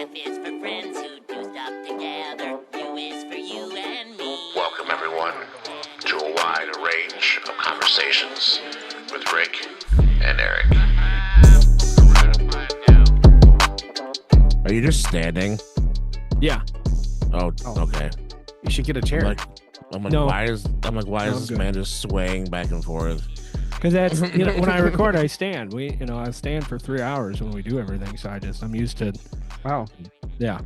F is for friends who do stuff together. U is for you and me. Welcome, everyone, to a wide range of conversations with Rick and Eric. Are you just standing? Yeah. Oh, okay. You should get a chair. I'm like, No. why is I'm this good. man just swaying back and forth? Because that's, when I record, I stand. I stand for 3 hours when we do everything. So I'm used to, Wow. yeah.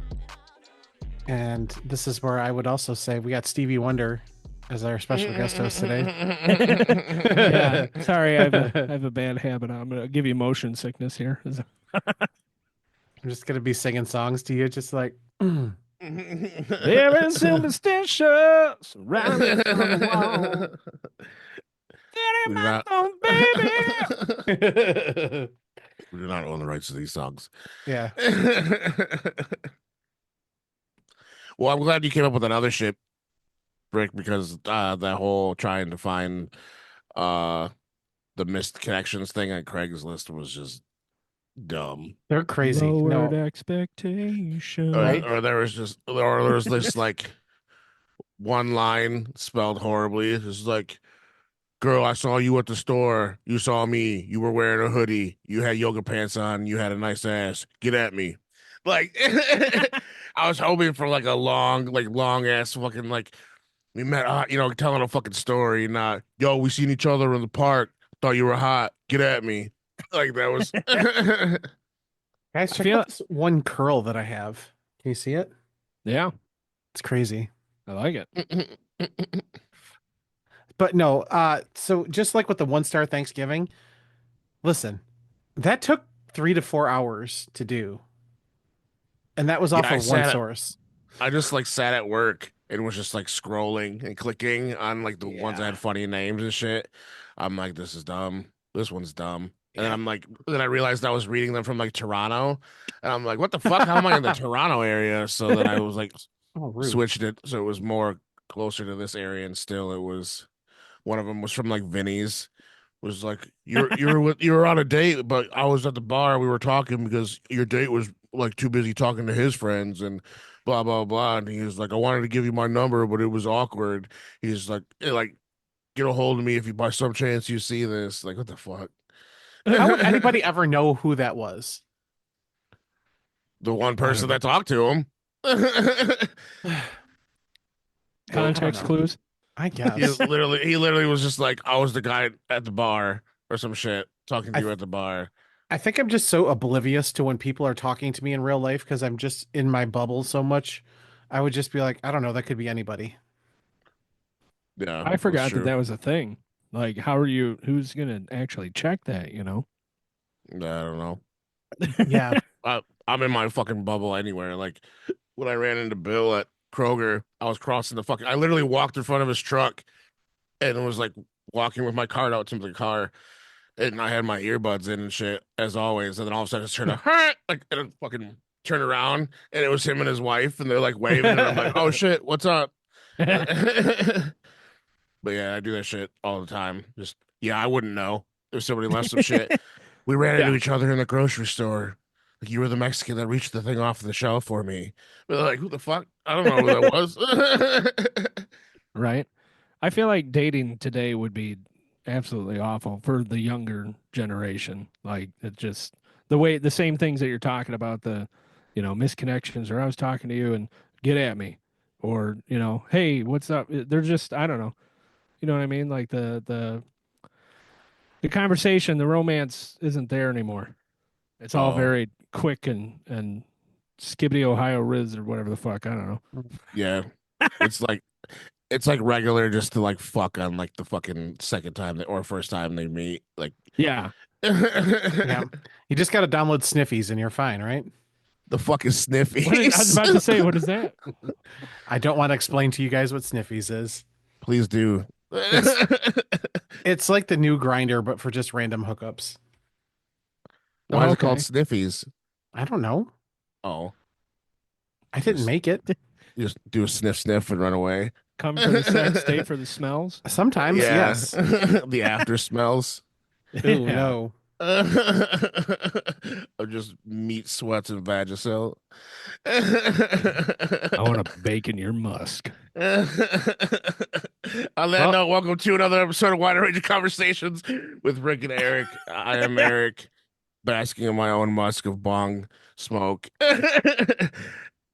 And this is where I would also say we got Stevie Wonder as our special guest host today. Yeah. Sorry, I have a bad habit. I'm going to give you motion sickness here. I'm just going to be singing songs to you, just like, There is superstitious surrounding from the wall. We do not, Baby. we do not own the rights to these songs. yeah. Well, I'm glad you came up with another shit, Rick, because that whole trying to find the missed connections thing on Craigslist was just dumb. They're crazy. Lowered No, expectations. Right? Or there was this like one line spelled horribly. It's like, girl, I saw you at the store. You saw me. You were wearing a hoodie. You had yoga pants on. You had a nice ass. Get at me. Like, I was hoping for like a long ass fucking like, we met, telling a fucking story. Not, yo, we seen each other in the park. Thought you were hot. Get at me. Like that was. Guys, check feel- out this one curl that I have. Can you see it? Yeah, It's crazy. I like it. But no, so just like with the 1-star Thanksgiving, listen, that took 3 to 4 hours to do. And that was off I of one sat- source. I just like sat at work and was just like scrolling and clicking on like the ones that had funny names and shit. I'm like, this is dumb. This one's dumb. And then I'm like, then I realized I was reading them from like Toronto, and I'm like, what the fuck? How am I in the Toronto area? So then I was like, Oh, rude. switched it so it was more closer to this area, and still it was one of them was from like Vinny's. Was like you were on a date, but I was at the bar. We were talking because your date was like too busy talking to his friends and blah blah blah. And he was like, I wanted to give you my number, but it was awkward. He's like, get a hold of me if you by some chance you see this. Like, what the fuck? How would anybody ever know who that was? The one person that talked to him. Context know. clues. I he guess. literally was just like, I was the guy at the bar or some shit talking to you at the bar. I think I'm just so oblivious to when people are talking to me in real life because I'm just in my bubble so much. I would just be like, I don't know, that could be anybody. Yeah, I forgot true. that was a thing. Like, who's going to actually check that, Yeah, I don't know. Yeah. I'm in my fucking bubble anywhere. Like when I ran into Bill at Kroger, I was crossing I literally walked in front of his truck and was like walking with my cart out to the car, and I had my earbuds in and shit as always. And then all of a sudden I just turned and I fucking turn around, and it was him and his wife, and they're like waving, and I'm like, oh shit, what's up? But yeah, I do that shit all the time. Just, I wouldn't know if somebody left some shit. We ran into each other in the grocery store. Like, you were the Mexican that reached the thing off the shelf for me. But like, who the fuck? I don't know who that was. Right? I feel like dating today would be absolutely awful for the younger generation. Like, it just the same things that you're talking about, the misconnections, or I was talking to you and get at me, or hey, what's up? They're just, I don't know. You know what I mean? Like the conversation, the romance isn't there anymore. It's all very quick and skibbity Ohio Riz or whatever the fuck. I don't know. Yeah. It's like regular just to like fuck on like the fucking second time or first time they meet. Like, Yeah. Yeah. You just got to download Sniffies and you're fine, right? the fuck is Sniffy? I was about to say, what is that? I don't want to explain to you guys what Sniffies is. Please do. It's like the new Grinder, but for just random hookups. Why is it Okay. called Sniffies? I don't know. Oh, I didn't make it. you just do a sniff and run away. Come for the sex, stay for the smells. Sometimes, yes. The after smells. Ooh, no. Of just meat, sweats, and Vagisil. I want to bake in your musk. On that Well, note, welcome to another episode of Wide Range of Conversations with Rick and Eric. I am Eric, basking in my own musk of bong smoke.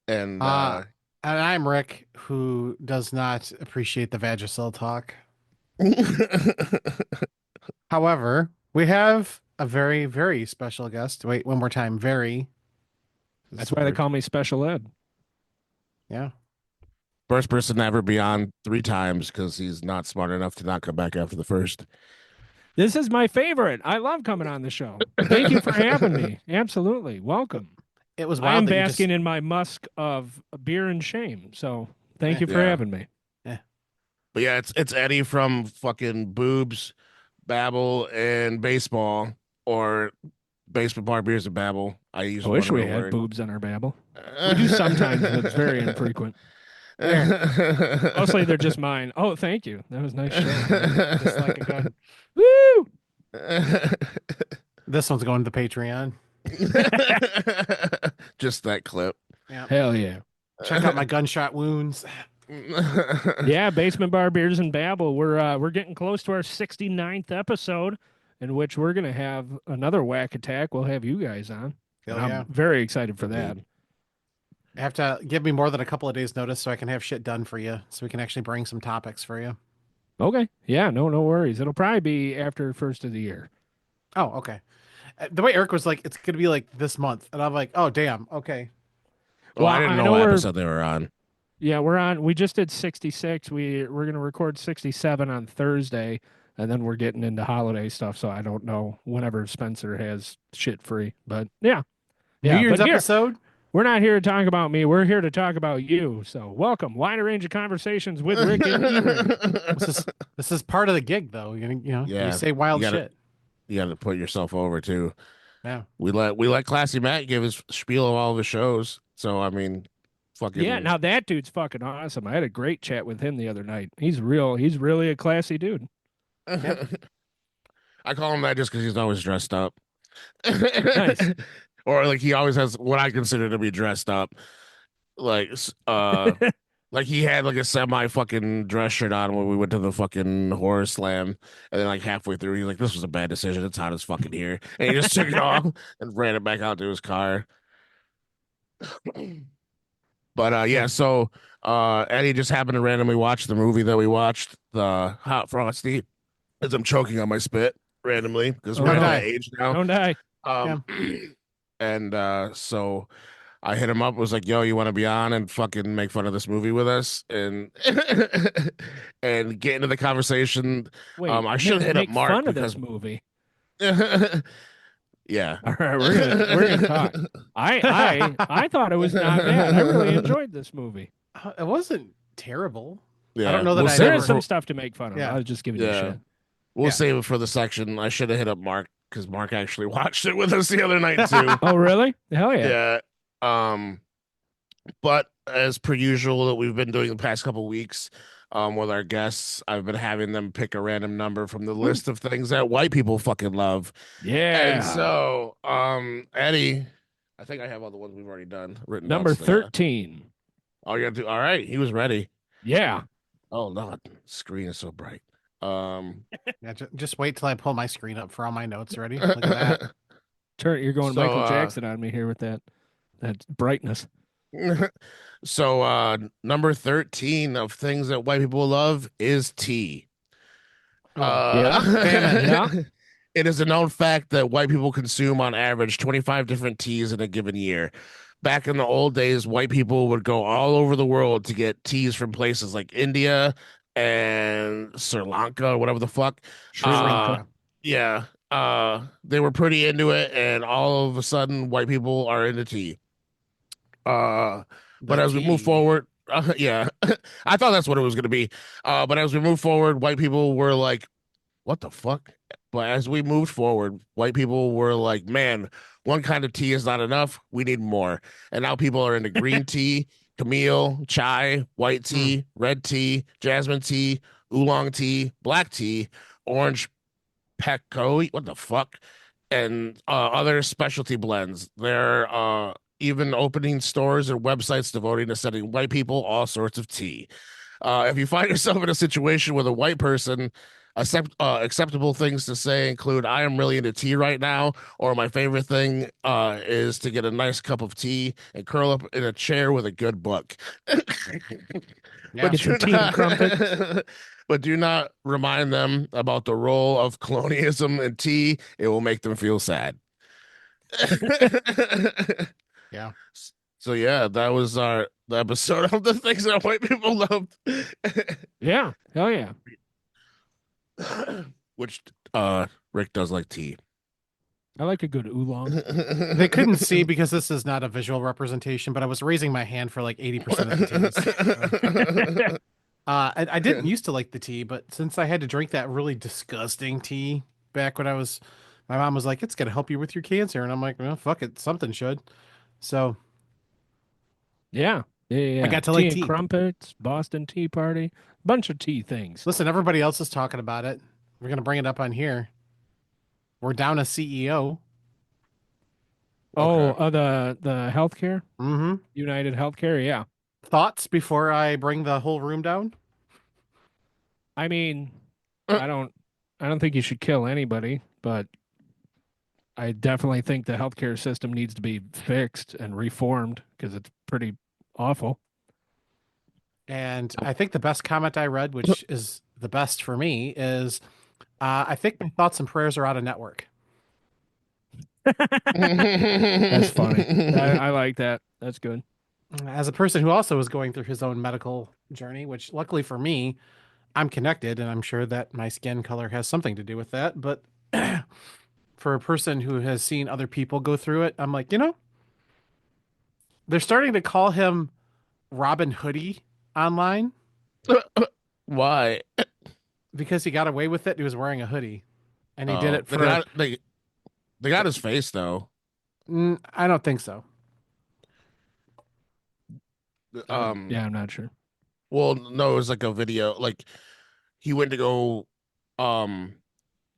And and I'm Rick, who does not appreciate the Vagisil talk. However, we have a very, very special guest. Wait, one more time. Very. That's why they call me Special Ed. Yeah. first person to ever be on 3 times because he's not smart enough to not come back after the first. This is my favorite. I love coming on the show. Thank you for having me. Absolutely. Welcome. It was I wild am that you basking just... in my musk of beer and shame. So thank you for Yeah. having me. But yeah, it's Eddie from fucking Boobs, Babble, and Baseball, or Basement Bar Beers and Babble. I use I wish one we real had word. boobs on our Babble. We do sometimes, but it's very infrequent. Mostly they're just mine. Oh, thank you. That was a nice show. Just like a gun. Woo! This one's going to the Patreon. Just that clip. Yeah. Hell yeah. Check out my gunshot wounds. Yeah, Basement Bar Beers and Babble. We're getting close to our 69th episode, in which we're gonna have another whack attack. We'll have you guys on. Hell And yeah. I'm very excited for that. You have to give me more than a couple of days notice so I can have shit done for you, so we can actually bring some topics for you. Okay. Yeah, no worries. It'll probably be after first of the year. Oh, okay. The way Eric was like, it's gonna be like this month, and I'm like, oh damn, okay. Well, I didn't know what episode they were on. Yeah, we're on. We just did 66. We're going to record 67 on Thursday, and then we're getting into holiday stuff. So I don't know whenever Spencer has shit free. But yeah, New Year's but here, episode. we're not here to talk about me. We're here to talk about you. So welcome, wider range of conversations with Rick and E-Ray. This is part of the gig, though. You Yeah, say wild you gotta- shit. You got to put yourself over too. Yeah. We let Classy Matt give his spiel of all the shows. So I mean, fucking Yeah, now that dude's fucking awesome. I had a great chat with him the other night. He's really a classy dude. I call him that just because he's always dressed up. Nice. Or like he always has what I consider to be dressed up. Like like he had like a semi fucking dress shirt on when we went to the fucking horror slam, and then like halfway through he's like, "This was a bad decision. It's hot as fucking here," and he just took it off and ran it back out to his car. But yeah, so Eddie just happened to randomly watch the movie that we watched, the Hot Frosty, as I'm choking on my spit randomly because we're at that age now. Don't die. And so I hit him up, was like, "Yo, you want to be on and fucking make fun of this movie with us?" And and get into the conversation. Wait, I should hit up make Mark fun of because this movie. yeah. All right, we're gonna talk. I thought it was not bad. I really enjoyed this movie. It wasn't terrible. Yeah. I don't know that I We'll There ever... is some stuff to make fun of. Yeah. I was just giving you shit. We'll Yeah. save it for the section. I should have hit up Mark because Mark actually watched it with us the other night too. Oh, really? Hell yeah. Yeah. But as per usual that we've been doing the past couple weeks, with our guests, I've been having them pick a random number from the list of things that white people fucking love. Yeah. And so, Eddie, I think I have all the ones we've already done written down. Number 13. Oh, you have to. All right, he was ready. Yeah. Oh, no, the screen is so bright. Yeah, just wait till I pull my screen up for all my notes. Ready? Look at that. You're going So, Michael Jackson on me here with that brightness. So, number 13 of things that white people love is tea. Yeah. It is a known fact that white people consume on average 25 different teas in a given year. Back in the old days, white people would go all over the world to get teas from places like India and Sri Lanka or whatever the fuck. Sri Lanka. Yeah. They were pretty into it, and all of a sudden, white people are into tea. But as we move forward, yeah, I thought that's what it was going to be. But as we move forward, white people were like, what the fuck? But as we moved forward, white people were like, man, one kind of tea is not enough. We need more. And now people are into green tea, Camille, chai, white tea, red tea, jasmine tea, oolong tea, black tea, orange pekoe. What the fuck? and other specialty blends. They're even opening stores and websites devoting to sending white people all sorts of tea. If you find yourself in a situation with a white person, acceptable things to say include, I am really into tea right now, or my favorite thing is to get a nice cup of tea and curl up in a chair with a good book. Yeah. But Get some do tea and crumpets. but do not remind them about the role of colonialism in tea. It will make them feel sad. Yeah. So yeah, that was our the episode of the things that white people loved. Yeah. Hell yeah. Which Rick does like tea. I like a good oolong. They couldn't see because this is not a visual representation, but I was raising my hand for like 80% of the teas. I didn't used to like the tea, but since I had to drink that really disgusting tea back when my mom was like, it's gonna help you with your cancer, and I'm like, well, fuck it, something should. So Yeah. Yeah. I got to tea like and tea. crumpets, Boston Tea Party, bunch of tea things. Listen, everybody else is talking about it. We're gonna bring it up on here. We're down a CEO. Oh, Okay. the healthcare, Mm-hmm. United Healthcare. Yeah. Thoughts before I bring the whole room down? I mean, I don't, I don't think you should kill anybody, but I definitely think the healthcare system needs to be fixed and reformed because it's pretty awful. And I think the best comment I read, which is the best for me, is I think my thoughts and prayers are out of network. That's funny. I like that. That's good. As a person who also is going through his own medical journey, which luckily for me, I'm connected, and I'm sure that my skin color has something to do with that. But for a person who has seen other people go through it, I'm like, they're starting to call him Robin Hoodie online Why? because he got away with it. He was wearing a hoodie, and he did it for. They got his face though. I don't think so. Yeah, I'm not sure. Well, no, it was like a video. Like he went to go. Um,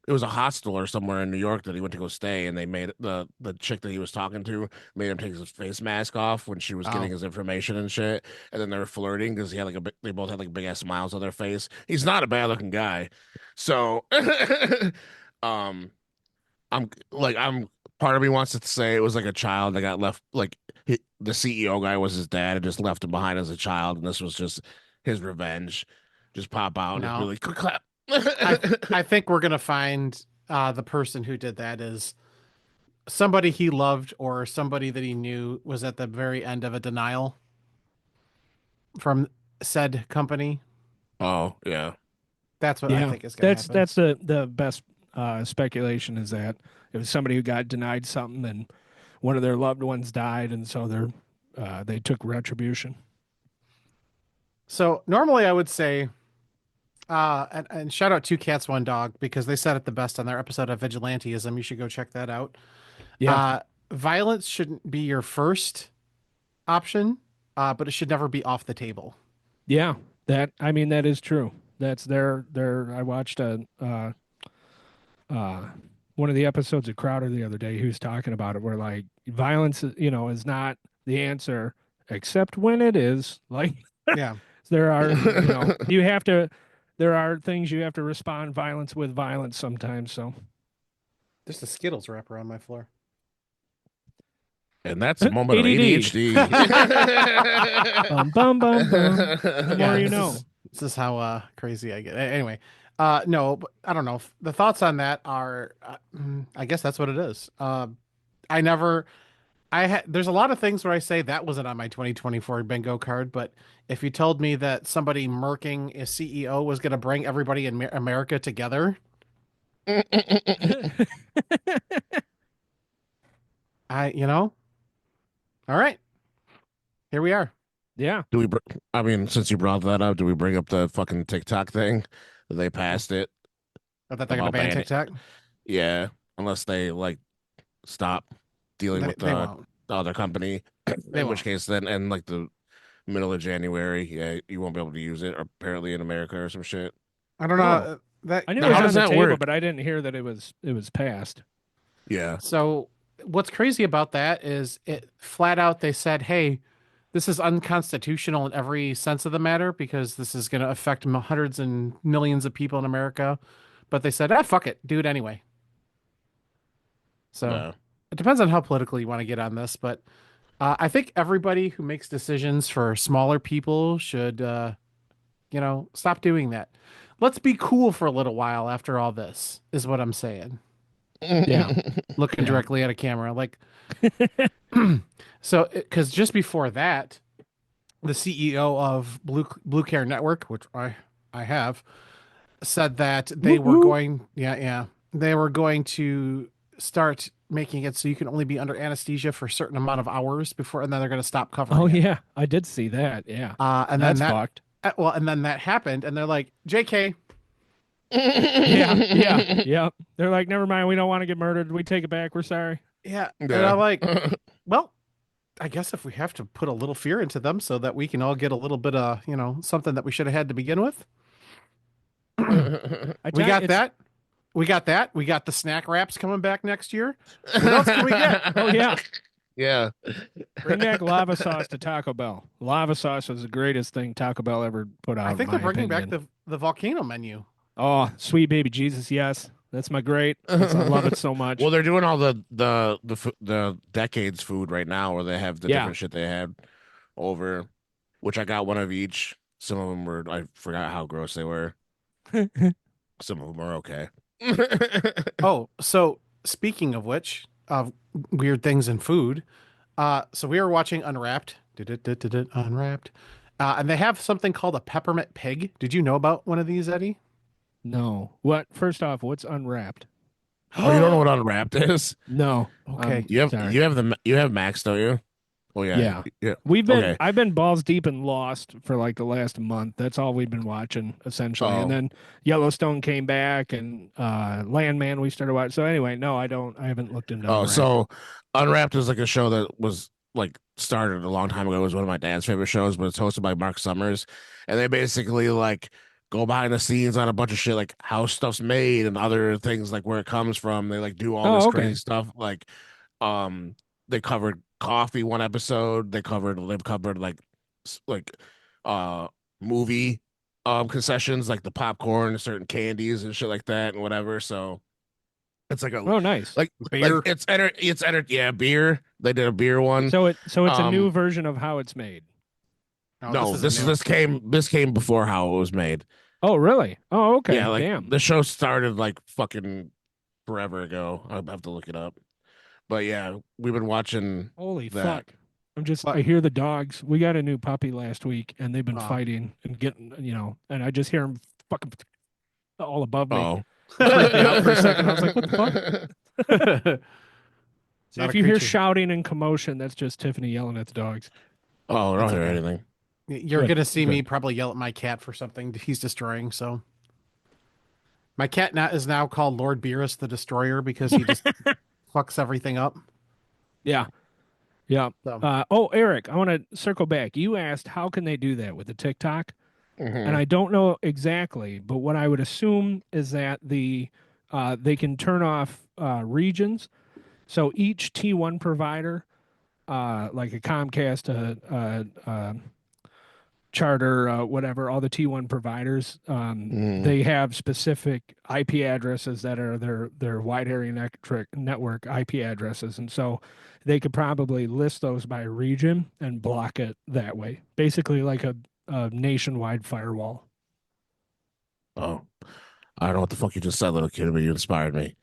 it was a hostel or somewhere in New York that he went to go stay, and they made the chick that he was talking to made him take his face mask off when she was getting Oh. his information and shit. And then they were flirting because he had they both had like big ass smiles on their face. He's not a bad looking guy, so um, I'm part of me wants to say it was like a child that got left. Like the CEO guy was his dad and just left him behind as a child, and this was just his revenge. Just pop out and just No. really clap. I think we're gonna find the person who did that is somebody he loved or somebody that he knew was at the very end of a denial from said company. Oh yeah. That's what I Yeah, think is gonna happen. that's the best speculation is that it was somebody who got denied something and one of their loved ones died, and so they took retribution. So normally I would say, and shout out Two Cats One Dog because they said it the best on their episode of Vigilanteism. You should go check that out. Yeah, Violence shouldn't be your first option, but it should never be off the table. yeah. That is true. That's their. I watched one of the episodes of Crowder the other day. He was talking about it, where like violence, is not the answer, except when it is. Like Yeah. there are, you have to. There are things you have to respond violence with violence sometimes. So There's a Skittles wrapper on my floor. And that's a moment of ADD. ADHD. bum bum bum bum. The more you this know. This is how crazy I get. Anyway, no, but I don't know. The thoughts on that are, I guess that's what it is. I never, there's a lot of things where I say that wasn't on my 2024 bingo card, but if you told me that somebody murking a CEO was going to bring everybody in America together, all right, here we are. Yeah. Do we? I mean, since you brought that up, do we bring up the fucking TikTok thing? They passed it. I thought they're going to About ban banning- TikTok. Yeah, unless they like stop dealing with They the won't. other company. They In which won't. case, then in like the middle of January, yeah, you won't be able to use it. Apparently in America or some shit. I don't know. Oh. That I knew Now, it was how on does the that table, work? but I didn't hear that it was passed. Yeah. So what's crazy about that is it flat out they said, "Hey, this is unconstitutional in every sense of the matter because this is going to affect hundreds and millions of people in America." But they said, "Ah, fuck it, do it anyway." So No. it depends on how political you want to get on this, but I think everybody who makes decisions for smaller people should, stop doing that. Let's be cool for a little while after all this, is what I'm saying. Yeah. Looking Yeah. directly at a camera, like so, because just before that, the CEO of Blue Care Network, which I have, said that they Woot were woot. going, yeah, they were going to start making it so you can only be under anesthesia for a certain amount of hours before, and then they're going to stop Oh covering it. yeah, I did see that. Yeah, And then that's that, fucked. and then that happened, and they're like, "JK, Yeah, yeah, yeah. They're like, never mind. We don't want to get murdered. We take it back. We're sorry. yeah," and Yeah. I'm like, "Well, I guess if we have to put a little fear into them so that we can all get a little bit of, something that we should have had to begin with, I we tell you, got it's that." We got that. We got the snack wraps coming back next year. What else can we get? oh yeah. Yeah. Bring back lava sauce to Taco Bell. Lava sauce was the greatest thing Taco Bell ever put out, I in think they're my bringing back opinion. the volcano menu. Oh, sweet baby Jesus, yes, that's my great. I love it so much. Well, they're doing all the decades food right now, where they have the Yeah. different shit they had over, which I got one of each. Some of them were, I forgot how gross they were. Some of them are okay. Oh, so speaking of which, of weird things in food, so we were watching Unwrapped, Unwrapped, and they have something called a peppermint pig. Did you know about one of these, Eddie? No. What? First off, what's unwrapped? Oh, you don't know what unwrapped is? No. Okay. Sorry. You have Max, don't you? Oh yeah, Yeah. yeah. I've Okay. been balls deep in Lost for like the last month. That's all we've been watching essentially. And Oh, then Yellowstone came back and Landman we started watching. So anyway, no, I haven't looked into oh. Unwrapped. So Unwrapped is like a show that was like started a long time ago. It was one of my dad's favorite shows, but it's hosted by Mark Summers, and they basically like go behind the scenes on a bunch of shit, like how stuff's made and other things, like where it comes from. They like do all Oh, this okay. crazy stuff. Like, they covered coffee one episode. They've covered like like uh movie concessions, like the popcorn, certain candies and shit like that and whatever. So it's like a Oh, nice. like Beer. yeah, beer. They did a beer one. So it's a new Um version of how it's made. No, this no, isn't new. this came before how it was made. Oh, really? Oh, Yeah, okay. like Damn. the show started like fucking forever ago. I'll have to look it up. But yeah, we've been watching Holy that. fuck. I But hear the dogs. We got a new puppy last week and they've been uh, fighting and getting, and I just hear them fucking all above me. Oh. Freaked me out for a second. I was like, what the fuck? So not if a you hear creature. shouting and commotion, that's just Tiffany yelling at the dogs. Oh, I don't That's hear okay. anything. You're Good. gonna see me Good. probably yell at my cat for something he's destroying. So my cat now is now called Lord Beerus the Destroyer because he just fucks everything up. Yeah. Yeah. So Oh, Eric, I want to circle back. You asked how can they do that with the TikTok? And Hmm. I don't know exactly, but what I would assume is that they can turn off regions. So each T1 provider, like a Comcast, Charter, whatever, all the T1 providers, Hmm. they have specific IP addresses that are their wide area network IP addresses, and so they could probably list those by region and block it that way. Basically, like a nationwide firewall. Oh, I don't know what the fuck you just said, little kid, but you inspired me.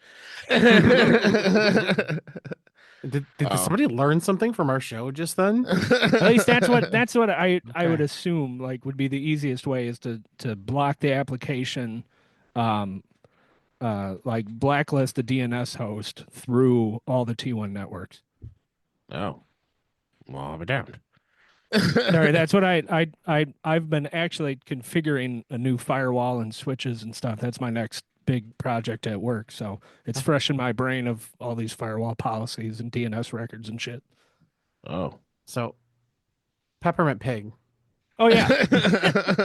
did Oh. somebody learn something from our show just then? At least that's what I would Okay. assume like would be the easiest way is to block the application, um, like blacklist the DNS host through all the T1 networks. Oh, well, I'll be damned. Sorry, that's what I've been actually configuring a new firewall and switches and stuff. That's my next big project at work. So it's fresh in my brain of all these firewall policies and DNS records and shit. Oh. So Peppermint Pig. Oh yeah.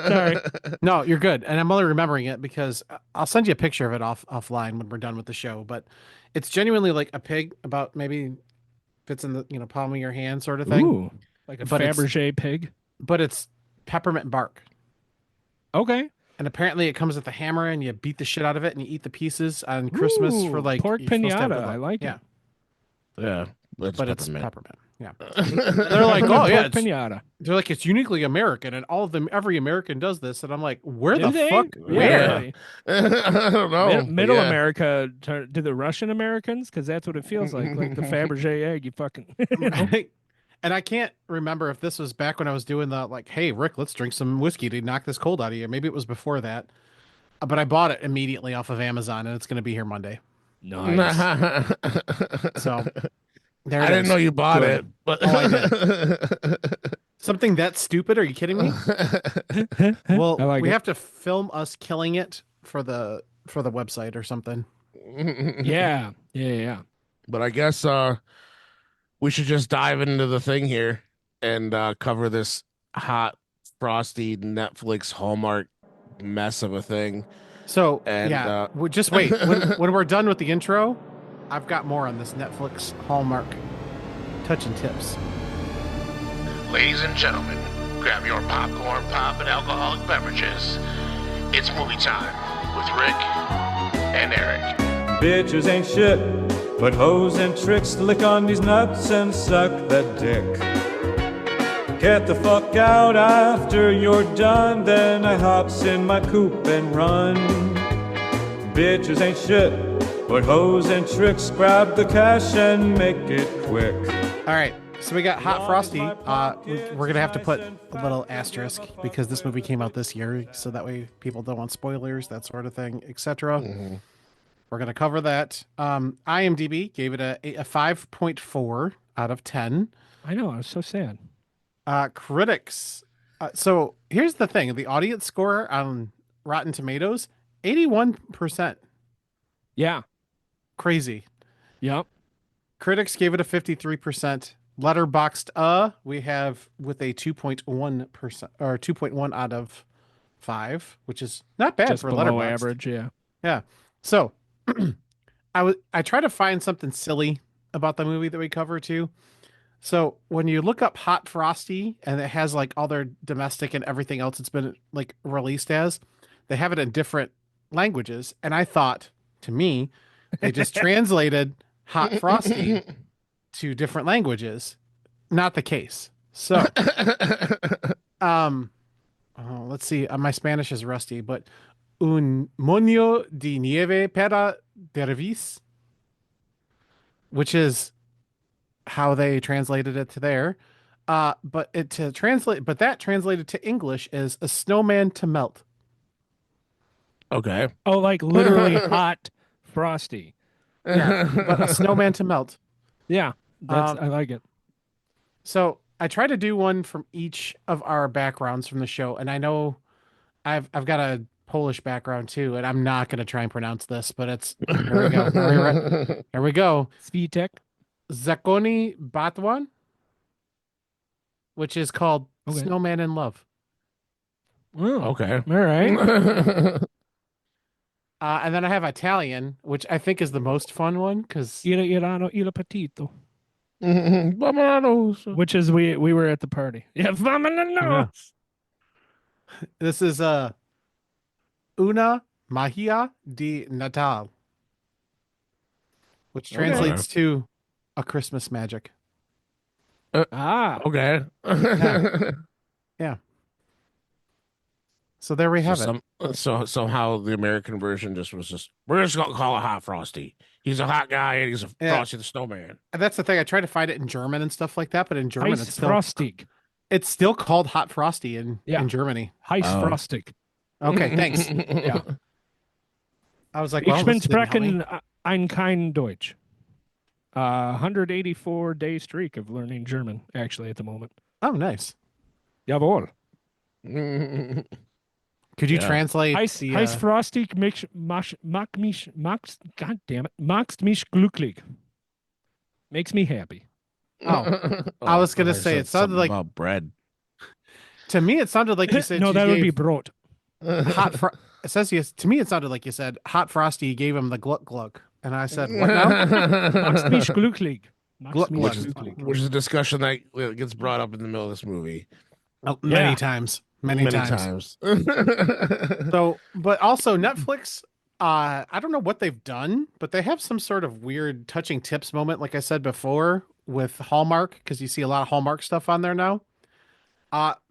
Sorry. No, you're good. And I'm only remembering it because I'll send you a picture of it offline when we're done with the show. But it's genuinely like a pig about maybe fits in the palm of your hand sort of thing. Ooh, like a But it's Fabergé pig. but it's peppermint bark. Okay. And apparently it comes with a hammer and you beat the shit out of it and you eat the pieces on Christmas for Ooh, like pork you're supposed to have pinata. good luck. I like Yeah. it. Yeah, it's But it's peppermint. peppermint. Yeah. They're like, oh yeah, Pork pinata. they're like it's uniquely American and all of them every American does this and I'm like, where Do the they? fuck? Yeah, Where? really. I don't know. but Middle yeah. America, do the Russian Americans? Because that's what it feels like the Fabergé egg. You fucking. You know? And I can't remember if this was back when I was doing the like, hey Rick, let's drink some whiskey to knock this cold out of you. Maybe it was before that. But I bought it immediately off of Amazon and it's gonna be here Monday. Nice. So there I it didn't is. know you bought Good. it, but Oh, I did. Something that stupid? Are you kidding me? Well, I like we it. have to film us killing it for the website or something. Yeah. Yeah. But I guess we should just dive into the thing here and cover this hot, frosty Netflix Hallmark mess of a thing. So And, yeah, just wait. When we're done with the intro, I've got more on this Netflix Hallmark touching tips. Ladies and gentlemen, grab your popcorn, pop, and alcoholic beverages. It's movie time with Rick and Eric. Bitches ain't shit, but hoes and tricks. Lick on these nuts and suck that dick. Get the fuck out after you're done, then I hops in my coupe and run. Bitches ain't shit, but hoes and tricks. Grab the cash and make it quick. All right, so we got Hot Frosty. We're gonna have to put a little asterisk because this movie came out this year, so that way people don't want spoilers, that sort of thing, etc. We're gonna cover that. IMDb gave it a 5.4 out of 10. I know. I was so sad. Critics. So here's the thing: the audience score on Rotten Tomatoes, 81%. Yeah. Crazy. Yep. Critics gave it a 53%. Letterboxd, we have with a 2.1% or 2.1 out of 5, which is not bad Just for below Letterboxd. average. Yeah. Yeah. So I try to find something silly about the movie that we cover too. So when you look up Hot Frosty and it has like all their domestic and everything else it's been like released as, they have it in different languages. And I thought, to me, they just translated Hot Frosty to different languages. Not the case. So let's see. My Spanish is rusty, but un moño de nieve para dervis, which is how they translated it to there. But that translated to English is a snowman to melt. Okay. Oh, like literally hot frosty. Yeah, but a snowman to melt. Yeah. I like it. So I try to do one from each of our backgrounds from the show, and I know I've got a Polish background too, and I'm not going to try and pronounce this, but it's here we go. Here we go. Svitek. Zakoni Batwan, which is called Okay. Snowman in Love. Oh, Okay. all right. And then I have Italian, which I think is the most fun one because Irano il Petito. Vamonos. Which is we were at the party. Yeah, vamonos. this is Una Magia di Natal, which translates to a Christmas magic. Ah, Okay. Yeah. So there we have it. So somehow the American version was just we're just gonna call it Hot Frosty. He's a hot guy and he's a Frosty the Snowman. And that's the thing. I try to find it in German and stuff like that, but in German Heiß Frostig. it's still called Hot Frosty in Germany. Heiß Frostig. Okay, thanks. Yeah. I was like, Ich well, bin this didn't help me. sprechen ein kein Deutsch. 184-day streak of learning German, actually, at the moment. Oh, nice. Jawohl. Could you translate Heiß Frostig God damn it, macht mich glücklich. Makes me happy. Oh, I was gonna say it sounded like about bread. To me, it sounded like you said no, you that would be gave brot. it says to me, it sounded like you said hot Frosty gave him the gluck gluck, and I said what now? Max mich glücklich. Max Gluck mich gluck. glücklich. Which is a discussion that gets brought up in the middle of this movie Many Yeah. times, many times. times. So, but also Netflix. I don't know what they've done, but they have some sort of weird touching tips moment, like I said before, with Hallmark, because you see a lot of Hallmark stuff on there now.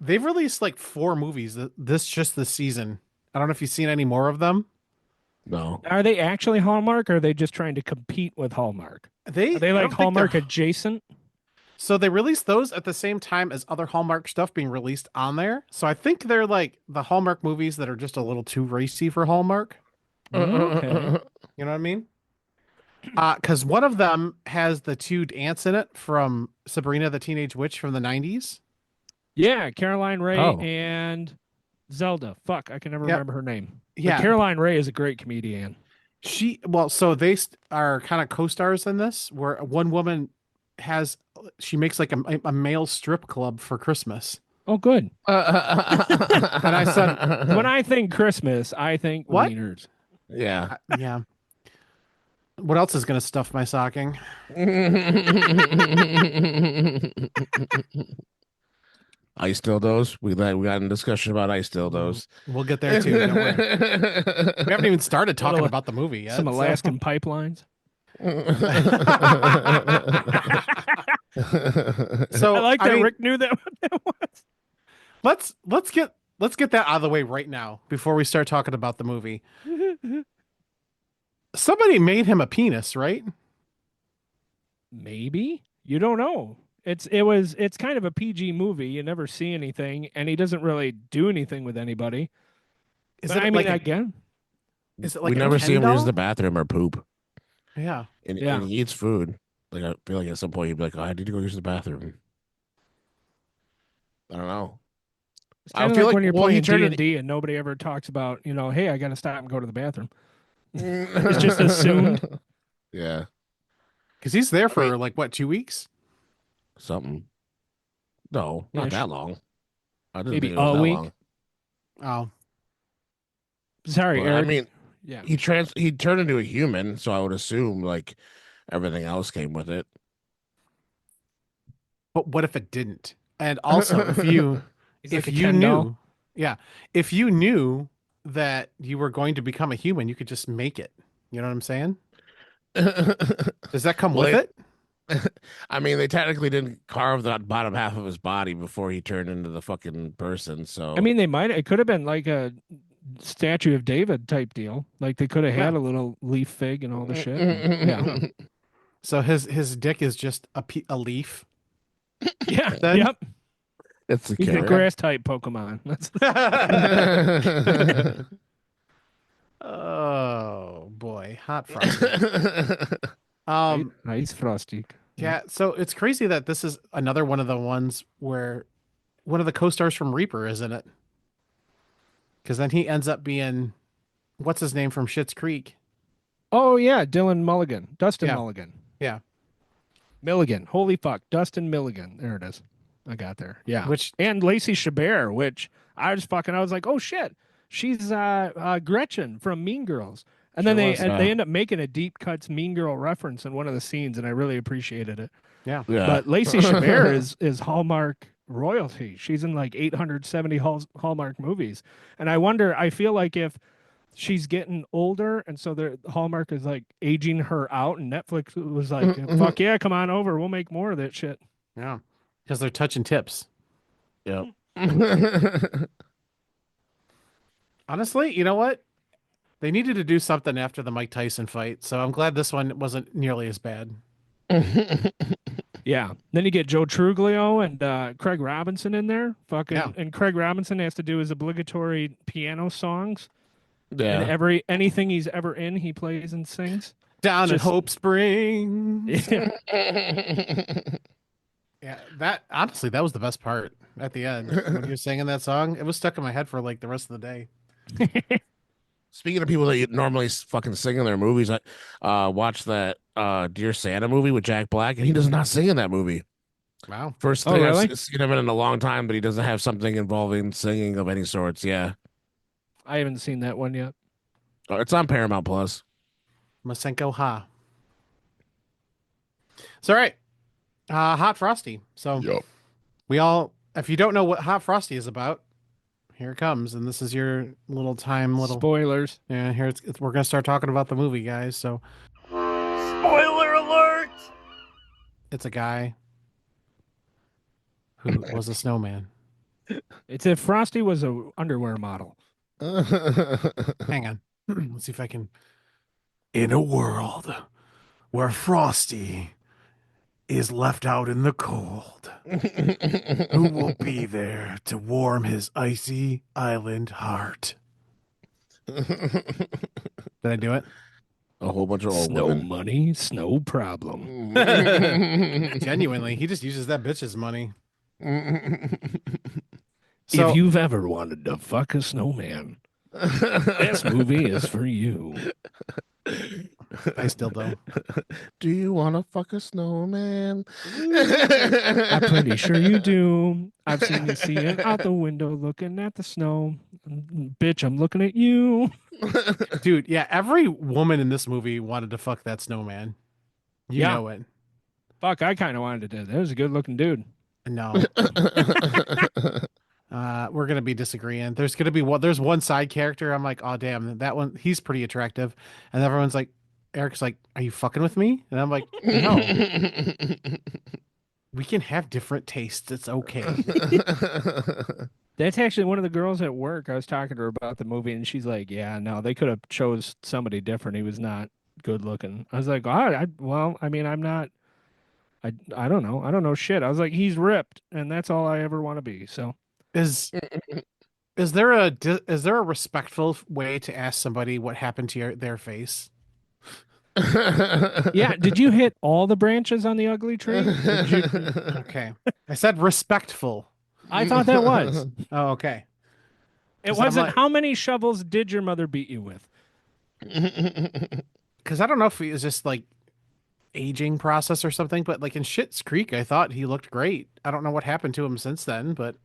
They've released like 4 movies this season. I don't know if you've seen any more of them. No. Are they actually Hallmark, or are they just trying to compete with Hallmark? Are they I like don't think Hallmark they're- adjacent? So they released those at the same time as other Hallmark stuff being released on there. So I think they're like the Hallmark movies that are just a little too racy for Hallmark. Okay. You know what I mean? Because one of them has the 2 ants in it from Sabrina the Teenage Witch from the 90s. Yeah, Caroline Ray Oh. and Zelda. Fuck, I can never Yep. remember her name. But Yeah. Caroline Ray is a great comedian. So they are kind of co-stars in this, where one woman she makes like a male strip club for Christmas. Oh, good. And I said, When I think Christmas, I think What? wieners. Yeah. yeah. What else is going to stuff my stocking? Ice dildos. We got in discussion about ice dildos. We'll get there too. Don't worry. We haven't even started talking Little- about the movie yet. Some so- Alaskan pipelines. So I like that mean, Rick knew that what that was. let's get that out of the way right now before we start talking about the movie. Somebody made him a penis, right? Maybe. You don't know. It's kind of a PG movie. You never see anything, and he doesn't really do anything with anybody. Is But it I mean, like again, is it like we a never see him Ken use doll? the bathroom or poop. Yeah. And, Yeah. and he eats food. Like I feel like at some point he'd be like, "Oh, I need to go use the bathroom." I don't know. it's I kind of feel like like- when you're well, he playing turned it- D&D and nobody ever talks about, hey, I got to stop and go to the bathroom. It's just assumed. Yeah, Because he's there for like what, 2 weeks? something. No, not Ish. that long. I didn't Maybe think it was a that week. long. Oh. Sorry, Well, I Eric. mean, Yeah. he turned into a human, so I would assume like everything else came with it. But what if it didn't? And also, if you He's if like a you Ken knew, doll. yeah, if you knew that you were going to become a human, you could just make it. You know what I'm saying? Does that come Well, with it? I mean, they technically didn't carve the bottom half of his body before he turned into the fucking person. So I mean, it could have been like a statue of David type deal. Like they could have had a little leaf fig and all the shit. Yeah. So his dick is just a leaf. Yeah. Then- Yep. it's a He's a carrot. grass type Pokemon. That's Oh boy, hot Frosty. nice Frosty. Yeah, so it's crazy that this is another one of the ones where one of the co-stars from Reaper is in it. Because then he ends up being, what's his name from Schitt's Creek? Oh yeah, Dylan Mulligan, Dustin Yeah. Mulligan, Yeah, Milligan. Holy fuck, Dustin Milligan. There it is. I got there. Yeah. which And Lacey Chabert, which I was like, oh shit, she's Gretchen from Mean Girls. And then Sure they was. they end up making a deep cuts Mean Girl reference in one of the scenes, and I really appreciated it. yeah, Yeah. But Lacey Chabert is Hallmark royalty. She's in like 870 Hallmark movies, and I feel like if she's getting older, and so the Hallmark is like aging her out, and Netflix was like, fuck yeah, come on over, we'll make more of that shit. yeah, because they're touching tips. Yep. Honestly, you know what? They needed to do something after the Mike Tyson fight, so I'm glad this one wasn't nearly as bad. Yeah. Then you get Joe Truglio and Craig Robinson in there. Fucking Yeah. and Craig Robinson has to do his obligatory piano songs. Yeah. And anything he's ever in, he plays and sings. Down in Just- Hope Springs. Yeah. Yeah, that honestly, that was the best part at the end when you were singing that song. It was stuck in my head for like the rest of the day. Speaking of people that you normally fucking sing in their movies, I watched that Dear Santa movie with Jack Black, and he does not sing in that movie. Wow. First Oh, thing really? I've seen him in a long time, but he doesn't have something involving singing of any sorts. Yeah. I haven't seen that one yet. Oh, it's on Paramount Plus. Masenko Ha. So, all right. Hot Frosty. So Yep. we all, if you don't know what Hot Frosty is about, here it comes. And this is your little time, Spoilers. yeah, here we're going to start talking about the movie, guys. So Spoiler alert! it's a guy who was a snowman. It's if Frosty was a underwear model. Hang on. Let's see if I can. In a world where Frosty is left out in the cold, who will be there to warm his icy island heart? Did I do it? A whole bunch of old Snow women. money, snow problem. Genuinely, he just uses that bitch's money. So, If you've ever wanted to fuck a snowman, this movie is for you. I still don't. Do you want to fuck a snowman? I'm pretty sure you do. I've seen you see it out the window looking at the snow. Bitch, I'm looking at you. Dude, yeah, every woman in this movie wanted to fuck that snowman. You Yeah. know it. Fuck, I kind of wanted to do that. That was a good looking dude. No. We're gonna be disagreeing. There's gonna be there's one side character. I'm like, oh damn, that one he's pretty attractive, and everyone's like, Eric's like, are you fucking with me? And I'm like, no, we can have different tastes. It's okay. That's actually one of the girls at work. I was talking to her about the movie, and she's like, "Yeah, no, they could have chose somebody different. He was not good looking." I was like, well, I mean, I'm not. I don't know. I don't know shit. I was like, he's ripped, and that's all I ever want to be. So Is there a respectful way to ask somebody what happened to their face? yeah, did you hit all the branches on the ugly tree? Did you... Okay, I said respectful. I thought that was. Oh, okay. It 'Cause I'm wasn't. like- How many shovels did your mother beat you with? Because I don't know if he was just like aging process or something, but like in Schitt's Creek, I thought he looked great. I don't know what happened to him since then, but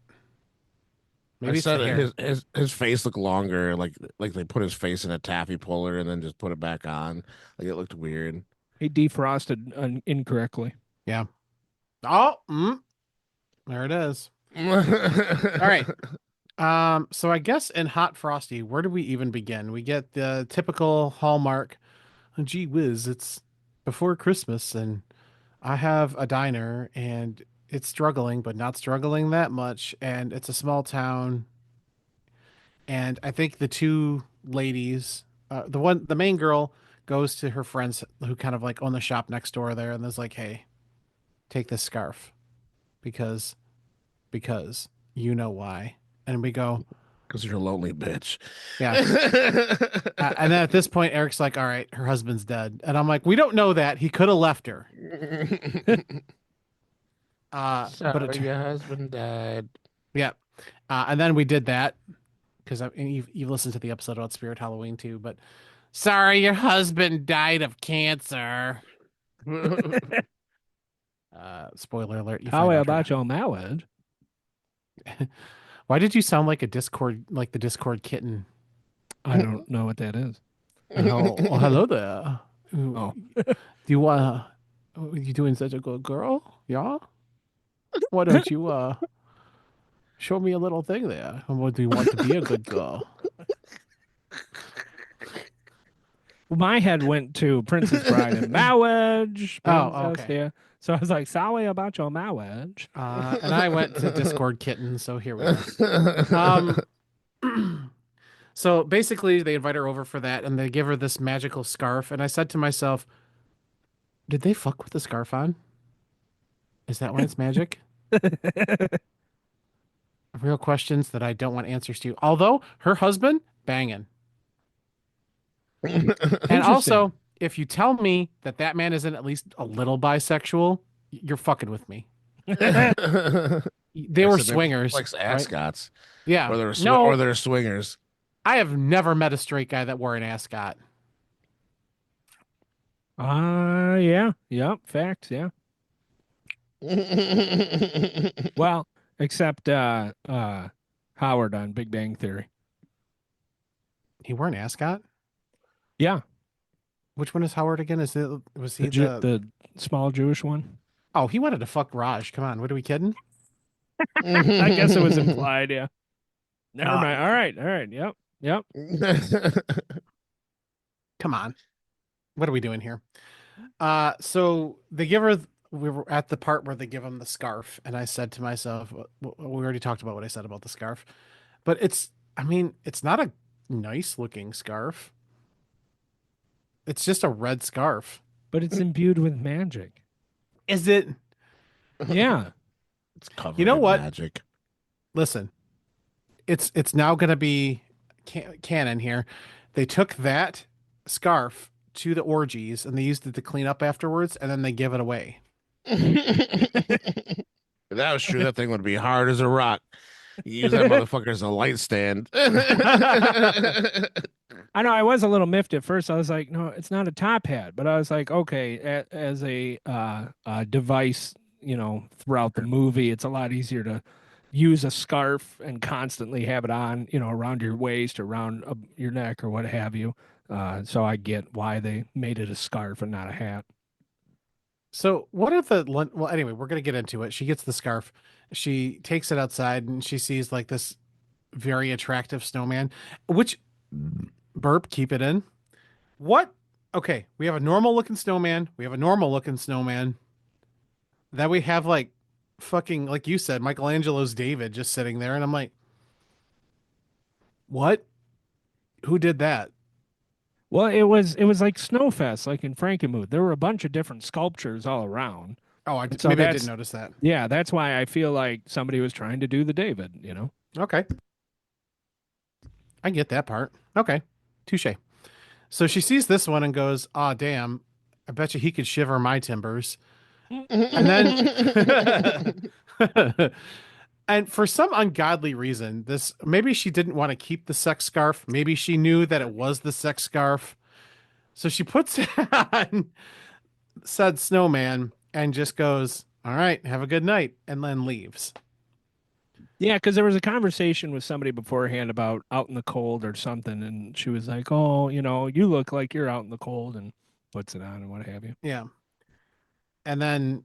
maybe I it's the said hair. his face looked longer, like they put his face in a taffy puller and then just put it back on. Like it looked weird. He defrosted incorrectly. Yeah. Oh, there it is. All right. So I guess in Hot Frosty, where do we even begin? We get the typical Hallmark. Gee whiz, it's before Christmas and I have a diner and it's struggling, but not struggling that much. And it's a small town. And I think the two ladies, the main girl goes to her friends who kind of like own the shop next door there. And there's like, hey, take this scarf because you know why. And we go, Because you're a lonely bitch. yeah. And then at this point, Eric's like, all right, her husband's dead. And I'm like, we don't know that. He could have left her. But your husband died. yeah. And then we did that because you've listened to the episode about Spirit Halloween too. But sorry, your husband died of cancer. Spoiler alert. You How find out about your marriage? Why did you sound like the Discord kitten? I don't know what that is. Oh, well, hello there. Oh. Do you you doing such a good girl? Yeah. Why don't you show me a little thing there? Or do you want to be a good girl? My head went to Princess Bride and marriage. Oh, Princess, okay. yeah. So I was like, sorry about your marriage. And I went to Discord kitten, so here we are. So basically, they invite her over for that, and they give her this magical scarf. And I said to myself, "Did they fuck with the scarf on? Is that why it's magic?" Real questions that I don't want answers to. Although her husband banging, and also if you tell me that that man isn't at least a little bisexual, you're fucking with me. They were swingers, like right? ascots. Yeah. Or No, they're swingers. I have never met a straight guy that wore an ascot. Yeah. Yep. Facts. Yeah. Well, except Howard on Big Bang Theory. He wore an ascot. Yeah, Which one is Howard again? Was the he the? the small Jewish one. Oh, he wanted to fuck Raj. Come on, what are we kidding? I guess it was implied. Yeah. Never Uh, mind. All right. All right. Yep. Yep. Come on, what are we doing here? So they give her. We were at the part where they give him the scarf, and I said to myself, we already talked about what I said about the scarf, but I mean, it's not a nice looking scarf. It's just a red scarf. But it's imbued with magic. Is it? Yeah. It's covered You know in what? magic. Listen, it's now going to be canon here. They took that scarf to the orgies and they used it to clean up afterwards, and then they give it away. If that was true, that thing would be hard as a rock. You use that motherfucker as a light stand. I know I was a little miffed at first. I was like, no, it's not a top hat. But I was like, okay, as a device, throughout the movie, it's a lot easier to use a scarf and constantly have it on, around your waist or around your neck or what have you. So I get why they made it a scarf and not a hat. So what are the well, anyway, we're gonna get into it. She gets the scarf, she takes it outside, and she sees like this very attractive snowman, which burp, keep it in. What? Okay, we have a normal looking snowman, we have a normal looking snowman. Then we have like fucking, like you said, Michelangelo's David just sitting there, and I'm like, what? Who did that? Well, it was like Snowfest, like in Frankenmuth. There were a bunch of different sculptures all around. Oh, So maybe I that's didn't notice that. yeah, that's why I feel like somebody was trying to do the David. Okay. I get that part. Okay. Touche. So she sees this one and goes, "Ah, damn. I bet you he could shiver my timbers." And then and for some ungodly reason, this maybe she didn't want to keep the sex scarf. Maybe she knew that it was the sex scarf. So she puts it on said snowman and just goes, "All right, have a good night," and then leaves. Yeah, because there was a conversation with somebody beforehand about out in the cold or something, and she was like, "Oh, you look like you're out in the cold," and puts it on and what have you. Yeah. And then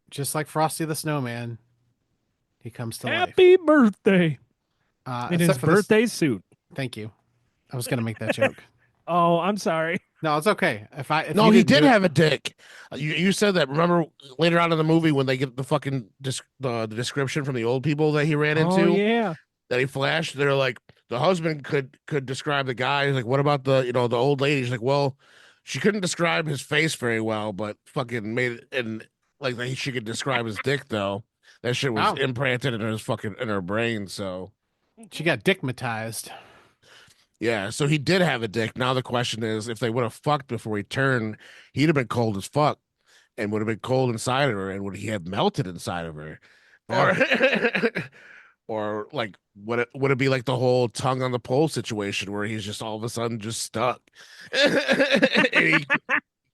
just like Frosty the Snowman, he comes to life. Happy birthday in his Except for this- birthday suit. Thank you. I was gonna make that joke. Oh, I'm sorry. No, it's okay. If No, you he didn't did do it- have a dick. You said that. Remember later on in the movie when they get the fucking the description from the old people that he ran into, Oh yeah. that he flashed. They're like, the husband could describe the guy. He's like, what about the the old lady? He's like, well, she couldn't describe his face very well, but fucking made it, and like she could describe his dick though. That shit was Wow. implanted in her brain. So She got dickmatized. yeah, so he did have a dick. Now the question is, if they would have fucked before he turned, he'd have been cold as fuck, and would have been cold inside of her, and would he have melted inside of her, or or like would it be like the whole tongue on the pole situation where he's just all of a sudden just stuck? And he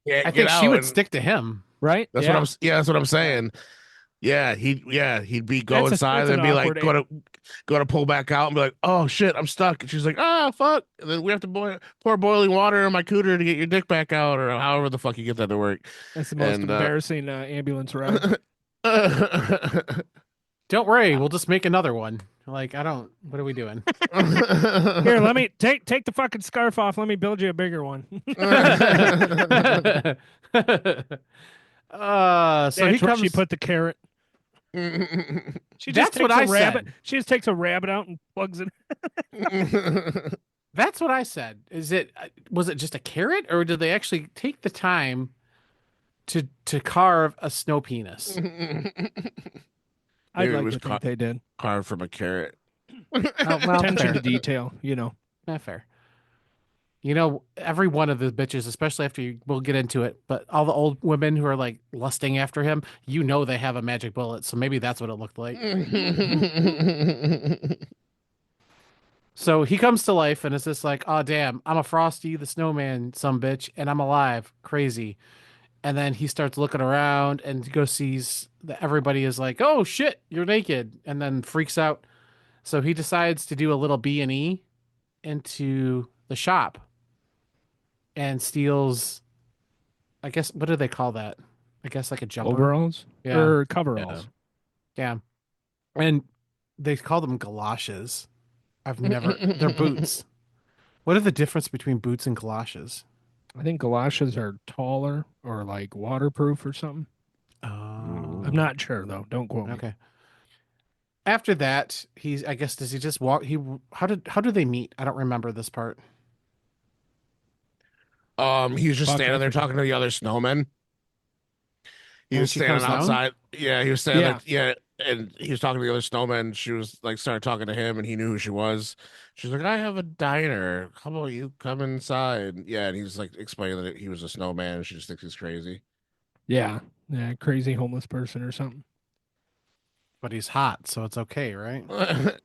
can't I get think she out, would and stick to him. Right? That's yeah. that's what I'm saying. Yeah, he'd be go That's inside an and be like awkward go to pull back out and be like, oh shit, I'm stuck. And she's like, ah fuck. And then we have to pour boiling water in my cooter to get your dick back out, or however the fuck you get that to work. That's the most And, embarrassing ambulance ride. Don't worry, we'll just make another one. Like, I don't. What are we doing? Here, let me take the fucking scarf off. Let me build you a bigger one. So he That's where comes. she put the carrot. She just That's what I rabbit. said. She just takes a rabbit out and plugs it. That's what I said. Was it just a carrot, or did they actually take the time to carve a snow penis? I'd Maybe it like was to think they did. carved from a carrot. Oh, well, Attention fair. to detail, Fair. Every one of the bitches, especially after we'll get into it, but all the old women who are like lusting after him, they have a magic bullet. So maybe that's what it looked like. So he comes to life and it's just like, oh, damn, I'm a Frosty the Snowman, some bitch, and I'm alive. Crazy. And then he starts looking around and goes sees that everybody is like, "Oh shit, you're naked," and then freaks out. So he decides to do a little B&E into the shop and steals. I guess what do they call that? I guess like a jumper. Overalls Yeah, or coveralls. yeah. And they call them galoshes. I've never. They're boots. What are the difference between boots and galoshes? I think galoshes are taller or like waterproof or something. Oh, I'm not sure though. Don't quote me. okay. After that, he's. I guess does he just walk? How did they meet? I don't remember this part. He was just Fuck, standing I there forget. talking to the other snowmen. He And was she standing comes down? outside. Yeah, he was standing Yeah. there. Yeah, and he was talking to the other snowman. She was like started talking to him, and he knew who she was. She's like, "I have a diner. How about you come inside?" Yeah, and he's like explaining that he was a snowman. And she just thinks he's crazy. Yeah. Yeah. Crazy homeless person or something. But he's hot, so it's okay, right?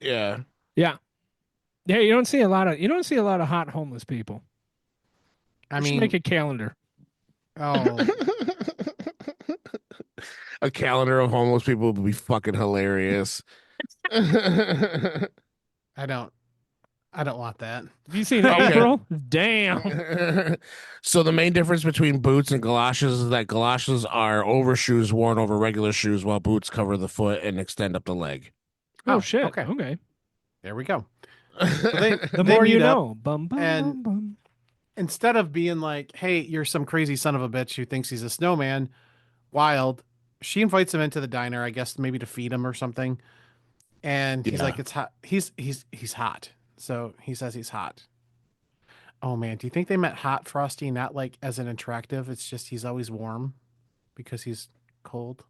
Yeah. Yeah. Yeah. You don't see a lot of hot homeless people. I We should mean, make a calendar. oh, A calendar of homeless people would be fucking hilarious. I don't. I don't want that. Have you seen Okay. April? Damn. So the main difference between boots and galoshes is that galoshes are overshoes worn over regular shoes, while boots cover the foot and extend up the leg. Oh, Oh, shit. okay. Okay. There we go. they- The They more you meet up, know. Bum, bum, and- bum, bum. Instead of being like, "Hey, you're some crazy son of a bitch who thinks he's a snowman," wild, she invites him into the diner, I guess maybe to feed him or something. And he's Yeah. like, "It's hot." He's hot. So he says he's hot. Oh man, do you think they meant hot Frosty, not like as an attractive? It's just he's always warm because he's cold.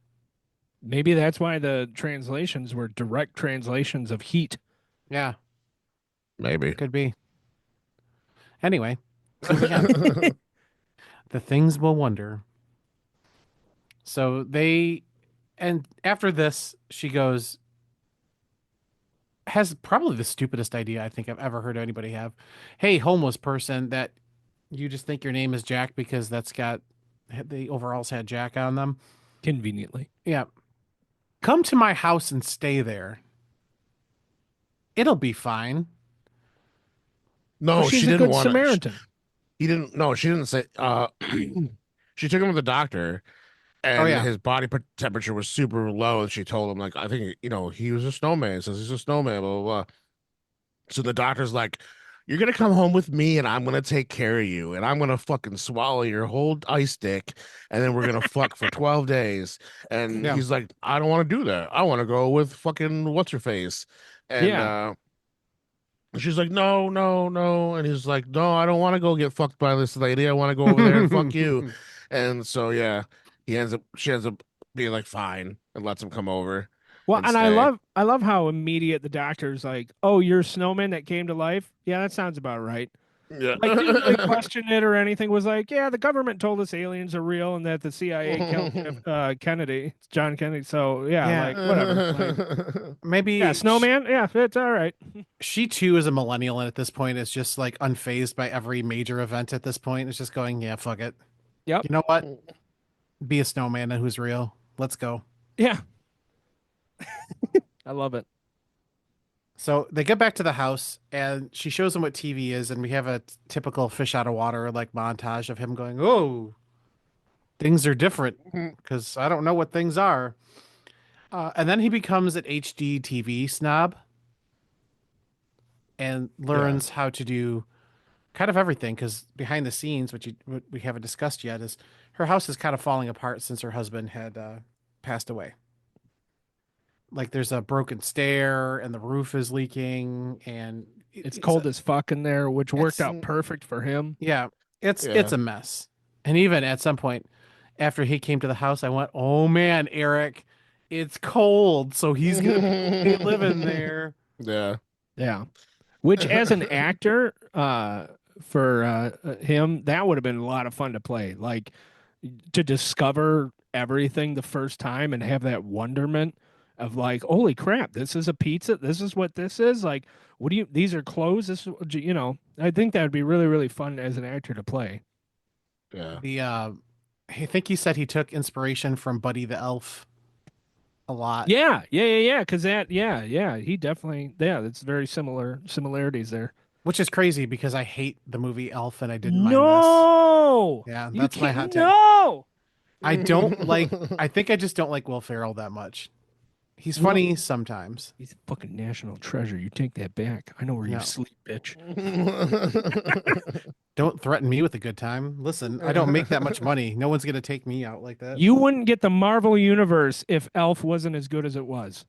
Maybe that's why the translations were direct translations of heat. Yeah, Maybe. could be. Anyway, so yeah, the things will wonder. So they, and after this, she goes, has probably the stupidest idea I think I've ever heard anybody have. Hey, homeless person that you just think your name is Jack because that's got the overalls had Jack on them. Conveniently. Yeah. Come to my house and stay there. It'll be fine. No, Well, she's she a didn't good want Samaritan. He didn't. No, she didn't say. She took him to the doctor, and yeah. his body temperature was super low. And she told him, like, I think he was a snowman. Says he's a snowman. Blah blah blah. So the doctor's like, "You're gonna come home with me, and I'm gonna take care of you, and I'm gonna fucking swallow your whole ice dick, and then we're gonna fuck for 12 days." And Yeah. he's like, "I don't want to do that. I want to go with fucking what's her face." And Yeah. she's like, "No, no, no," and he's like, "No, I don't want to go get fucked by this lady. I want to go over there and fuck you." And so yeah, she ends up being like fine and lets him come over. Well, and and stay. I love how immediate the doctor's like, "Oh, you're a snowman that came to life." Yeah, that sounds about right. Yeah. Like, didn't really question it or anything. Was like, yeah, the government told us aliens are real and that the CIA killed Kennedy, John Kennedy. So yeah, Yeah. like whatever. Like, Maybe yeah, snowman. Yeah, it's all right. she too is a millennial and at this point is just like unfazed by every major event at this point. It's just going, yeah, fuck it. Yep. You know what? Be a snowman who's real. Let's go. Yeah. I love it. So they get back to the house and she shows him what TV is, and we have a typical fish out of water like montage of him going, "Oh, things are different because I don't know what things are." And then he becomes an HD TV snob and learns how to do kind of everything because behind the scenes, what we haven't discussed yet, is her house is kind of falling apart since her husband had passed away. Like there's a broken stair and the roof is leaking and It's cold as fuck in there, which worked it's- out perfect for him. Yeah, it's Yeah. a mess. And even at some point after he came to the house, I went, "Oh man, Eric, it's cold, so he's gonna be living there." Yeah. Yeah. Which, as an actor, for him, that would have been a lot of fun to play. Like to discover everything the first time and have that wonderment of like, holy crap, this is a pizza. This is what this is. Like, what do you? These are clothes. This, I think that would be really, really fun as an actor to play. Yeah. The I think he said he took inspiration from Buddy the Elf a lot, Yeah. Because he definitely, it's very similarities there. which is crazy because I hate the movie Elf and I didn't mind this. No, Yeah, you that's my hot can't. take. No, I don't like. I think I just don't like Will Ferrell that much. He's funny sometimes. he's a fucking national treasure. You take that back. I know where No. you sleep, bitch. Don't threaten me with a good time. Listen, I don't make that much money. No one's gonna take me out like that. You wouldn't get the Marvel universe if Elf wasn't as good as it was.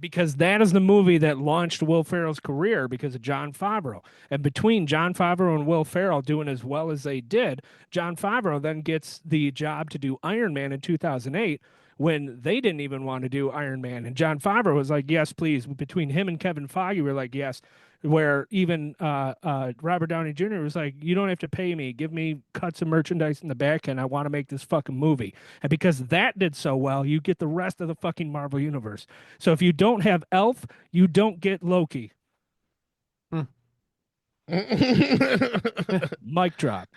Because that is the movie that launched Will Ferrell's career because of Jon Favreau. And between Jon Favreau and Will Ferrell doing as well as they did, Jon Favreau then gets the job to do Iron Man in 2008 when they didn't even want to do Iron Man. And Jon Favreau was like, yes, please. Between him and Kevin Feige were like, yes. Where even Robert Downey Jr. was like, you don't have to pay me. Give me cuts of merchandise in the back end. I want to make this fucking movie. And because that did so well, you get the rest of the fucking Marvel universe. So if you don't have Elf, you don't get Loki. Mic drop.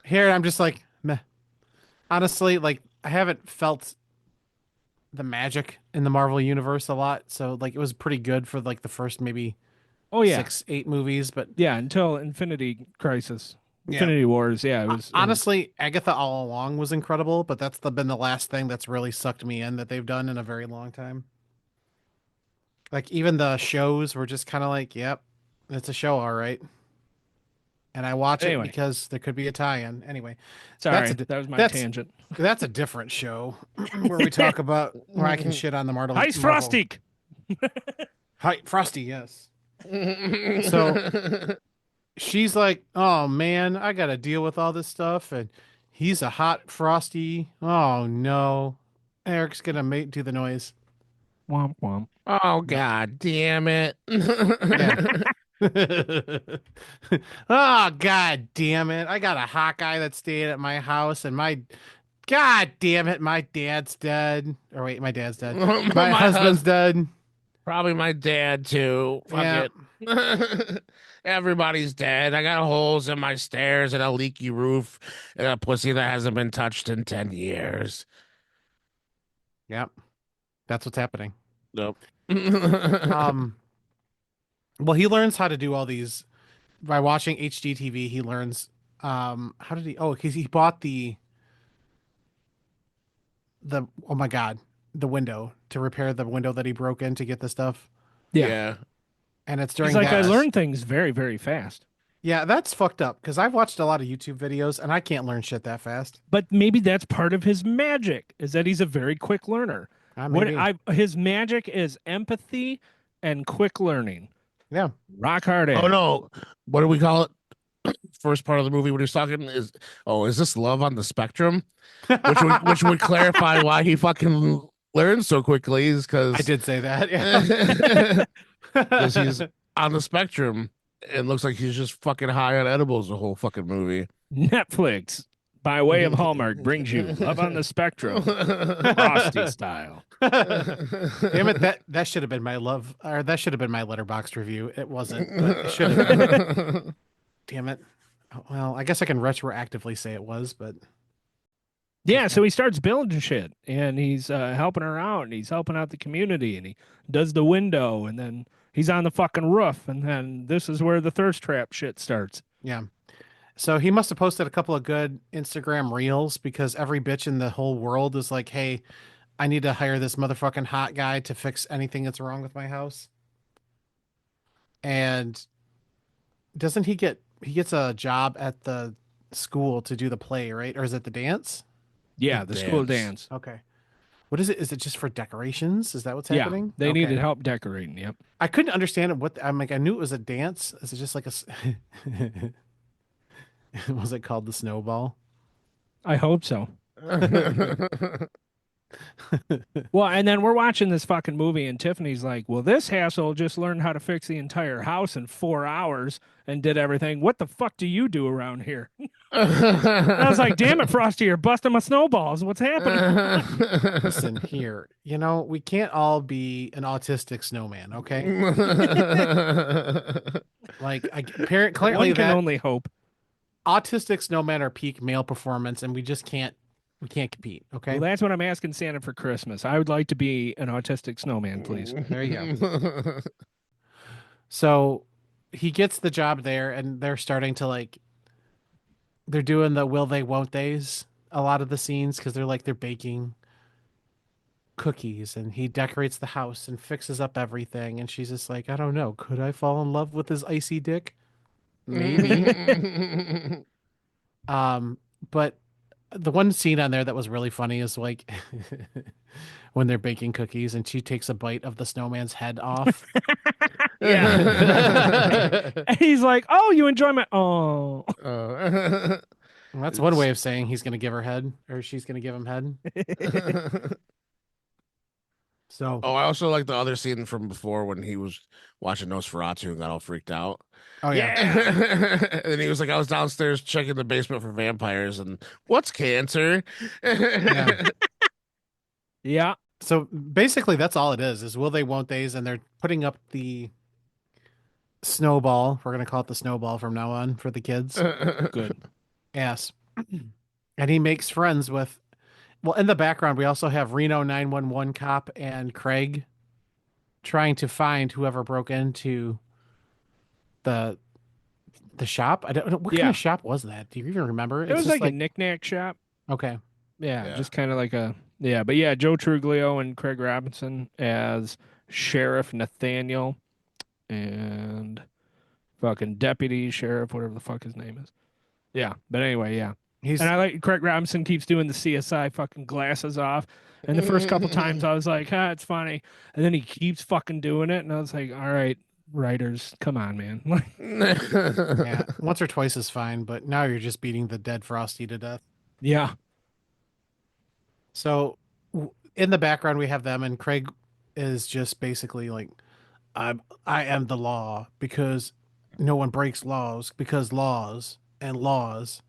Here, I'm just like, meh. Honestly, like I haven't felt the magic in the Marvel universe a lot, so like it was pretty good for like the first maybe Oh yeah, 6-8 movies, but yeah. Until Infinity Crisis, Yeah. Infinity Wars. Yeah, it was honestly, Agatha All Along was incredible, but that's been the last thing that's really sucked me in that they've done in a very long time. Like even the shows were just kind of like, yep, it's a show, all right. And I watch Anyway. it because there could be a tie-in. Anyway, Sorry, that's that was my that's- tangent. that's a different show where we talk about where I can shit on the Marvel. Ice Frosty. Hi, Frosty, yes. So she's like, "Oh man, I got to deal with all this stuff, and he's a hot Frosty. Oh no, Eric's gonna do the noise. Womp womp. Oh god damn it. Oh god damn it! I got a Hawkeye that's staying at my house, and my god damn it, my dad's dead. Or wait, my dad's dead. My husband's dead. Probably my dad too. Fuck Yeah. it. Everybody's dead. I got holes in my stairs and a leaky roof and a pussy that hasn't been touched in 10 years. Yep, that's what's happening. Nope. Well, he learns how to do all these by watching HGTV. He learns how did he? Oh, because he bought the oh my god, the window to repair the window that he broke in to get the stuff. Yeah. And it's during He's like, that. I learn things very, very fast. Yeah, that's fucked up because I've watched a lot of YouTube videos and I can't learn shit that fast. But maybe that's part of his magic, is that he's a very quick learner. Maybe. His magic is empathy and quick learning. Yeah. Rock hard at Oh it. no. What do we call it? First part of the movie when he's talking is this love on the spectrum? Which would clarify why he fucking learns so quickly is because I did say that. Yeah. because he's on the spectrum and looks like he's just fucking high on edibles the whole fucking movie. Netflix, by way of Hallmark, brings you Love on the Spectrum, Frosty style. Damn it, that should have been my love, or that should have been my Letterboxd review. It wasn't, but it should have been. Damn it. Oh, well, I guess I can retroactively say it was, but Yeah, so he starts building shit, and he's helping her out, and he's helping out the community, and he does the window, and then he's on the fucking roof, and then this is where the thirst trap shit starts. yeah. So he must have posted a couple of good Instagram reels because every bitch in the whole world is like, hey, I need to hire this motherfucking hot guy to fix anything that's wrong with my house. And doesn't he gets a job at the school to do the play, right? Or is it the dance? Yeah, the school dance. Okay. What is it? Is it just for decorations? Is that what's Yeah, happening? they Okay. needed help decorating. Yep. I couldn't understand what I'm like. I knew it was a dance. Is it just like was it called the snowball? I hope so. Well, and then we're watching this fucking movie, and Tiffany's like, well, this asshole just learned how to fix the entire house in 4 hours and did everything. What the fuck do you do around here? I was like, damn it, Frosty, you're busting my snowballs. What's happening? Listen here, we can't all be an autistic snowman, okay? Like, clearly One can that only hope. autistic snowmen are peak male performance, and we can't compete. Okay, Well, that's what I'm asking Santa for Christmas. I would like to be an autistic snowman, please. there you go. So he gets the job there, and they're starting to like they're doing the will they won't they's a lot of the scenes because they're baking cookies, and he decorates the house and fixes up everything, and she's just like, I don't know, could I fall in love with his icy dick? Maybe. But the one scene on there that was really funny is like when they're baking cookies and she takes a bite of the snowman's head off. Yeah. And he's like, "Oh, you enjoy my oh." That's one way of saying he's gonna give her head, or she's gonna give him head. So Oh, I also like the other scene from before when he was watching Nosferatu and got all freaked out. oh yeah. And he was like, I was downstairs checking the basement for vampires, and what's cancer? Yeah. Yeah. So basically that's all it is will they won't they's, and they're putting up the snowball. We're gonna call it the snowball from now on for the kids. Good. Yes. And he makes friends with, well, in the background, we also have Reno 911 cop and Craig trying to find whoever broke into the shop. I don't know what kind Yeah. of shop was that. Do you even remember? It was just like a knick-knack shop. okay. Yeah, Yeah. just kind of like a but yeah, Joe Truglio and Craig Robinson as Sheriff Nathaniel and fucking Deputy Sheriff, whatever the fuck his name is. Yeah, but anyway, yeah. He's And I like Craig Robinson keeps doing the CSI fucking glasses off. And the first couple times I was like, it's funny. And then he keeps fucking doing it. And I was like, all right, writers, come on, man. yeah, once or twice is fine, but now you're just beating the dead Frosty to death. Yeah. So in the background we have them, and Craig is just basically like, I am the law, because no one breaks laws, because laws and laws.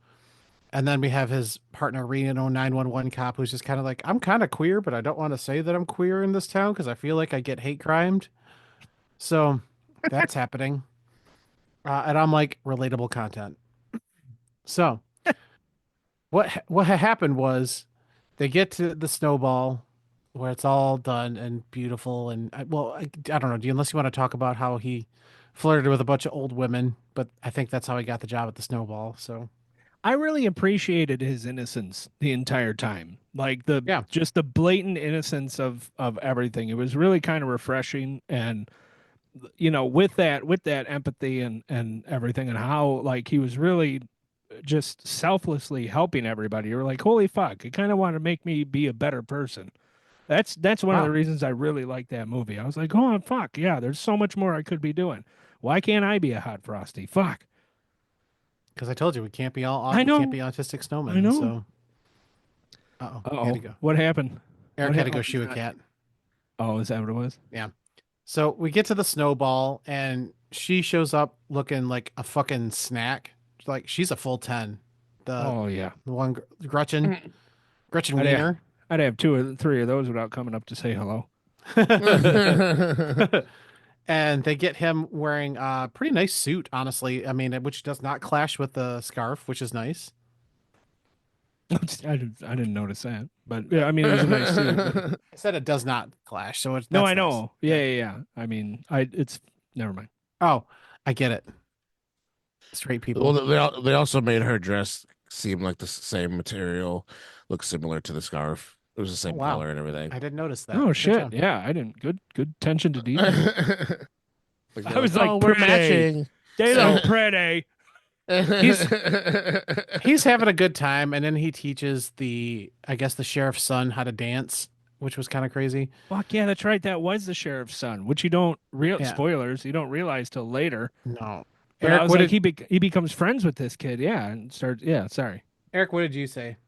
And then we have his partner Reno 911 cop, who's just kind of like, I'm kind of queer, but I don't want to say that I'm queer in this town because I feel like I get hate crimed. So that's happening. And I'm like, relatable content. So what happened was they get to the snowball where it's all done and beautiful. And I don't know. Unless you want to talk about how he flirted with a bunch of old women, but I think that's how he got the job at the snowball. So I really appreciated his innocence the entire time. Like Yeah. just the blatant innocence of everything. It was really kind of refreshing, and with that empathy and everything, and how like he was really just selflessly helping everybody. You were like, holy fuck, it kind of wanted to make me be a better person. That's one of Wow. the reasons I really like that movie. I was like, oh fuck, yeah, there's so much more I could be doing. Why can't I be a hot Frosty? Fuck. Because I told you we can't be all I we know. can't be autistic snowmen. I know. So he had Oh, to go. what happened? Eric What had to hap- go oh, shoe a he's not- cat. Oh, is that what it was? So we get to the snowball, and she shows up looking like a fucking snack. Like she's a full 10. Oh yeah. The one Gretchen I'd have- Wiener. I'd have 2 or 3 of those without coming up to say hello. And they get him wearing a pretty nice suit, honestly. I mean, which does not clash with the scarf, which is nice. I didn't notice that, but yeah, I mean, it was a nice suit. but- I said it does not clash, so it's No, that's I know. nice. Yeah. I mean, it's never mind. Oh, I get it. Straight people. Well, they also made her dress seem like the same material, look similar to the scarf. It was the same wow. color and everything. I didn't notice that. Oh Good shit! job. Yeah, I didn't. Good attention to detail. Like, I was like, oh, we're pretty. matching. They look pretty. He's having a good time, and then he teaches the sheriff's son how to dance, which was kind of crazy. Fuck yeah, that's right. That was the sheriff's son, which you don't Yeah. spoilers. You don't realize till later. No, But Eric, I was what like, did he becomes friends with this kid. Yeah, and starts. Yeah, sorry. Eric? What did you say?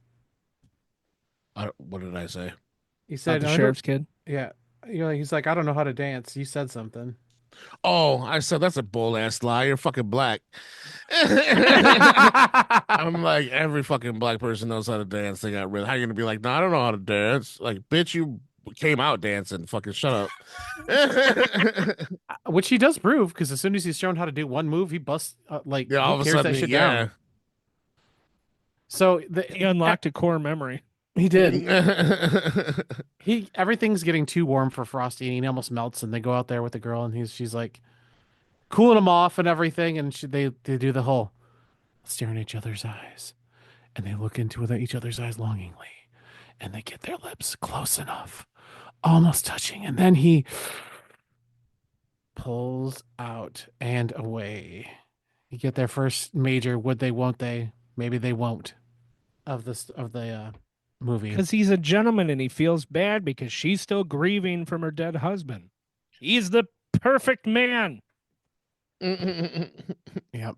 What did I say? You Not said the "I don't-" sheriff's kid. Yeah, he's like, I don't know how to dance. You said something. Oh, I said that's a bull ass lie. You're fucking black. I'm like, every fucking black person knows how to dance. They got rid. How you gonna be like, no, I don't know how to dance? Like, bitch, you came out dancing. Fucking shut up. Which he does prove, because as soon as he's shown how to do one move, he busts. Like, Yeah, all who of a cares sudden, that shit yeah. down? So He unlocked a core memory. he did. Everything's getting too warm for Frosty, and he almost melts. And they go out there with the girl, and she's like cooling him off and everything. And they do the whole stare in each other's eyes, and they look into each other's eyes longingly, and they get their lips close enough, almost touching, and then he pulls out and away. You get their first major would they, won't they, maybe they won't of the movie. Because he's a gentleman and he feels bad because she's still grieving from her dead husband. He's the perfect man. Yep.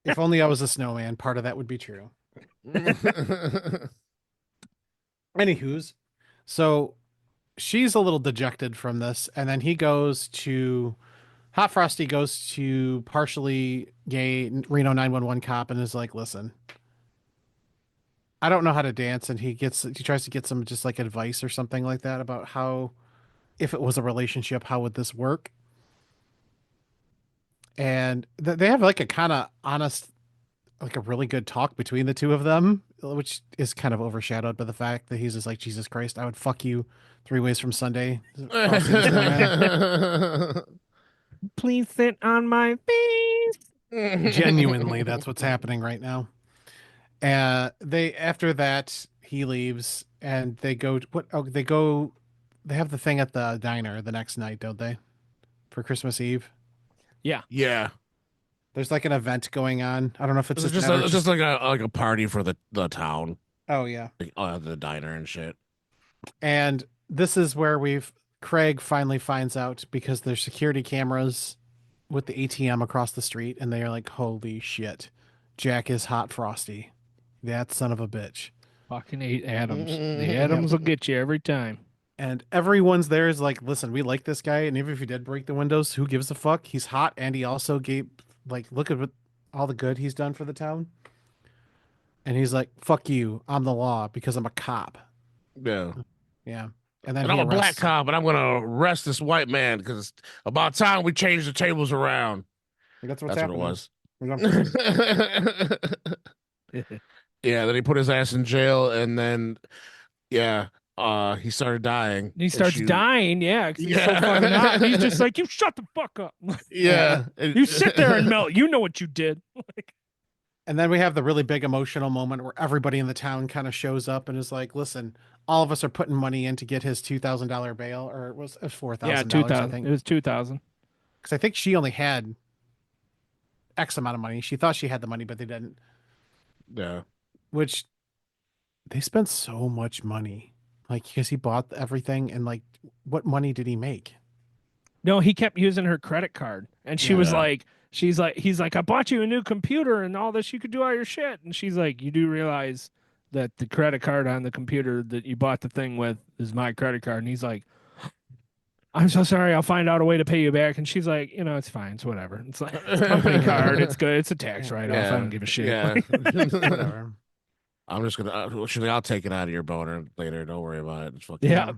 If only I was a snowman, part of that would be true. Anywho's, so she's a little dejected from this, and then Hot Frosty goes to partially gay Reno 911 cop and is like, listen, I don't know how to dance, and he tries to get some just like advice or something like that about how, if it was a relationship, how would this work? And they have like a kind of honest, like a really good talk between the two of them, which is kind of overshadowed by the fact that he's just like, Jesus Christ, I would fuck you 3 ways from Sunday. Please sit on my face. Genuinely, that's what's happening right now. After that, he leaves and they go, they have the thing at the diner the next night, don't they? For Christmas Eve. Yeah. Yeah. There's like an event going on. I don't know if it's just like a party for the town. Oh yeah. Like, the diner and shit. And this is where Craig finally finds out, because there's security cameras with the ATM across the street, and they are like, holy shit, Jack is Hot Frosty. That son of a bitch. Fucking 8 Adams. The Adams will get you every time. And everyone's there is like, listen, we like this guy, and even if he did break the windows, who gives a fuck? He's hot, and he also gave, like, look at all the good he's done for the town. And he's like, fuck you, I'm the law because I'm a cop. Yeah. Yeah. And then I'm a black cop, and I'm gonna arrest this white man because it's about time we change the tables around. That's What it was. Yeah. Yeah, then he put his ass in jail, and then he started dying. He starts dying, yeah. 'Cause he's so fucking hot. And he's just like, you shut the fuck up. Yeah. You sit there and melt. You know what you did. And then we have the really big emotional moment where everybody in the town kind of shows up and is like, listen, all of us are putting money in to get his $2,000 bail, or it was $4,000. Yeah, 2,000. It was 2,000. Because I think she only had X amount of money. She thought she had the money, but they didn't. Yeah. Which they spent so much money, like, because he bought everything, and like, what money did he make? No, he kept using her credit card, and she was like, he's like, I bought you a new computer and all this. You could do all your shit, and she's like, you do realize that the credit card on the computer that you bought the thing with is my credit card? And he's like, I'm so sorry. I'll find out a way to pay you back. And she's like, it's fine. It's whatever. It's like it's a company card. It's good. It's a tax write-off. I don't give a shit. Yeah. Whatever. I'm just gonna. I'll take it out of your boner later. Don't worry about it. It's fucking. Yeah.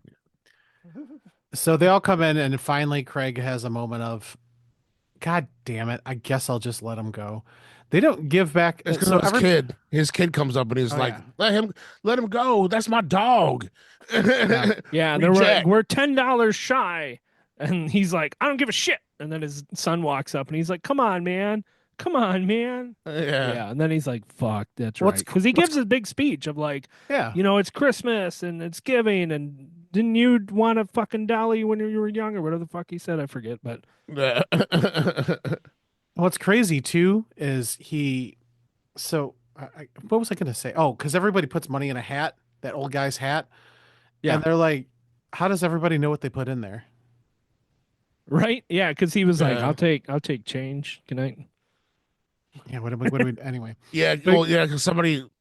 So they all come in, and finally Craig has a moment of, God damn it! I guess I'll just let him go. They don't give back. It's because his kid comes up and he's like, let him go. That's my dog. Yeah. And they're like, we're $10 shy, and he's like, I don't give a shit. And then his son walks up and he's like, come on, man. Yeah. And then he's like, fuck, that's right. Because he gives a big speech of like, it's Christmas and it's giving, and didn't you want a fucking dolly when you were young, or whatever the fuck he said? I forget, but what's crazy too is what was I going to say? Oh, because everybody puts money in a hat, that old guy's hat. Yeah. And they're like, how does everybody know what they put in there? Right? Yeah. Because he was like, I'll take change. Can I? Yeah. What do we anyway? Yeah. Well, yeah. Because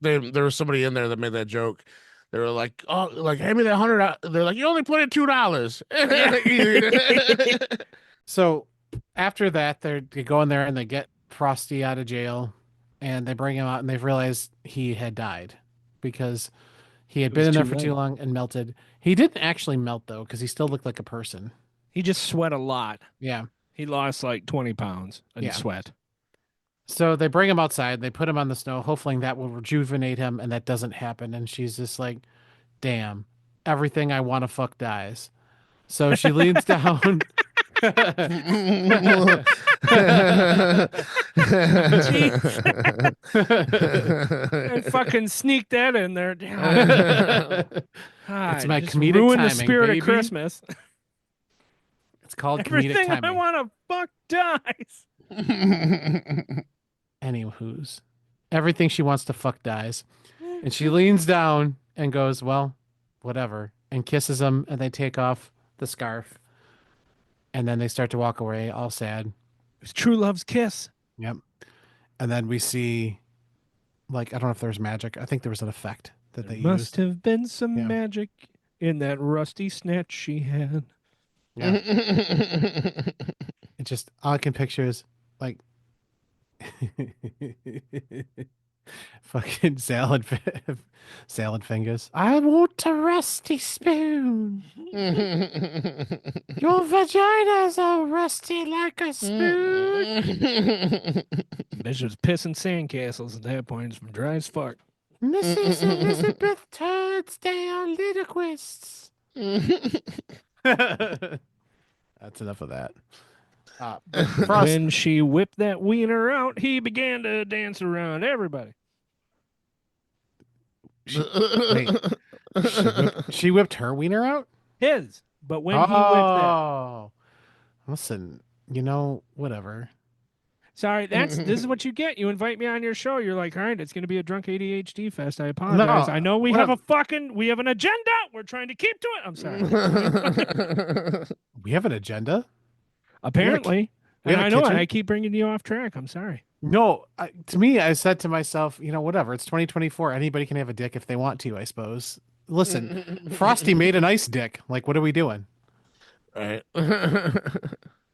there was somebody in there that made that joke. They were like, oh, like, hand me that $100. They're like, you only put in $2. So after that, they go in there and they get Frosty out of jail, and they bring him out, and they've realized he had died because he had been in there for too long and melted. He didn't actually melt though, because he still looked like a person. He just sweat a lot. Yeah. He lost like 20 pounds in sweat. So they bring him outside, they put him on the snow, hoping that will rejuvenate him, and that doesn't happen. And she's just like, damn, everything I want to fuck dies. So she leans down. I fucking sneaked that in there. Damn. It's God, my just comedic ruin the timing, spirit baby. of Christmas. It's called comedic Everything I timing. want to fuck dies. Anywho's, everything she wants to fuck dies. And she leans down and goes, well, whatever, and kisses him, and they take off the scarf. And then they start to walk away, all sad. It's true love's kiss. Yep. And then we see, like, I don't know if there's magic. I think there was an effect that they Must used. have been some Yeah. magic in that rusty snatch she had. Yeah. It just, all I can picture is, like, fucking salad fingers. I want a rusty spoon. Your vagina's all rusty like a spoon. Bishop's pissing sandcastles at that point. It's dry as fuck. Mrs. Elizabeth Turnsdale Littlequists. That's enough of that. But Frost, When she whipped that wiener out, he began to dance around everybody. wait, she whipped her wiener out? His. But when he whipped that. Oh, listen, whatever. Sorry, this is what you get. You invite me on your show. You're like, all right, it's going to be a drunk ADHD fest. I apologize. No, I know we what have I'm- we have an agenda. We're trying to keep to it. I'm sorry. We have an agenda? Apparently. we have And a I know it. kitchen? I keep bringing you off track. I'm sorry. No, to me, I said to myself, whatever. It's 2024. Anybody can have a dick if they want to, I suppose. Listen, Frosty made an ice dick. Like, what are we doing? Right.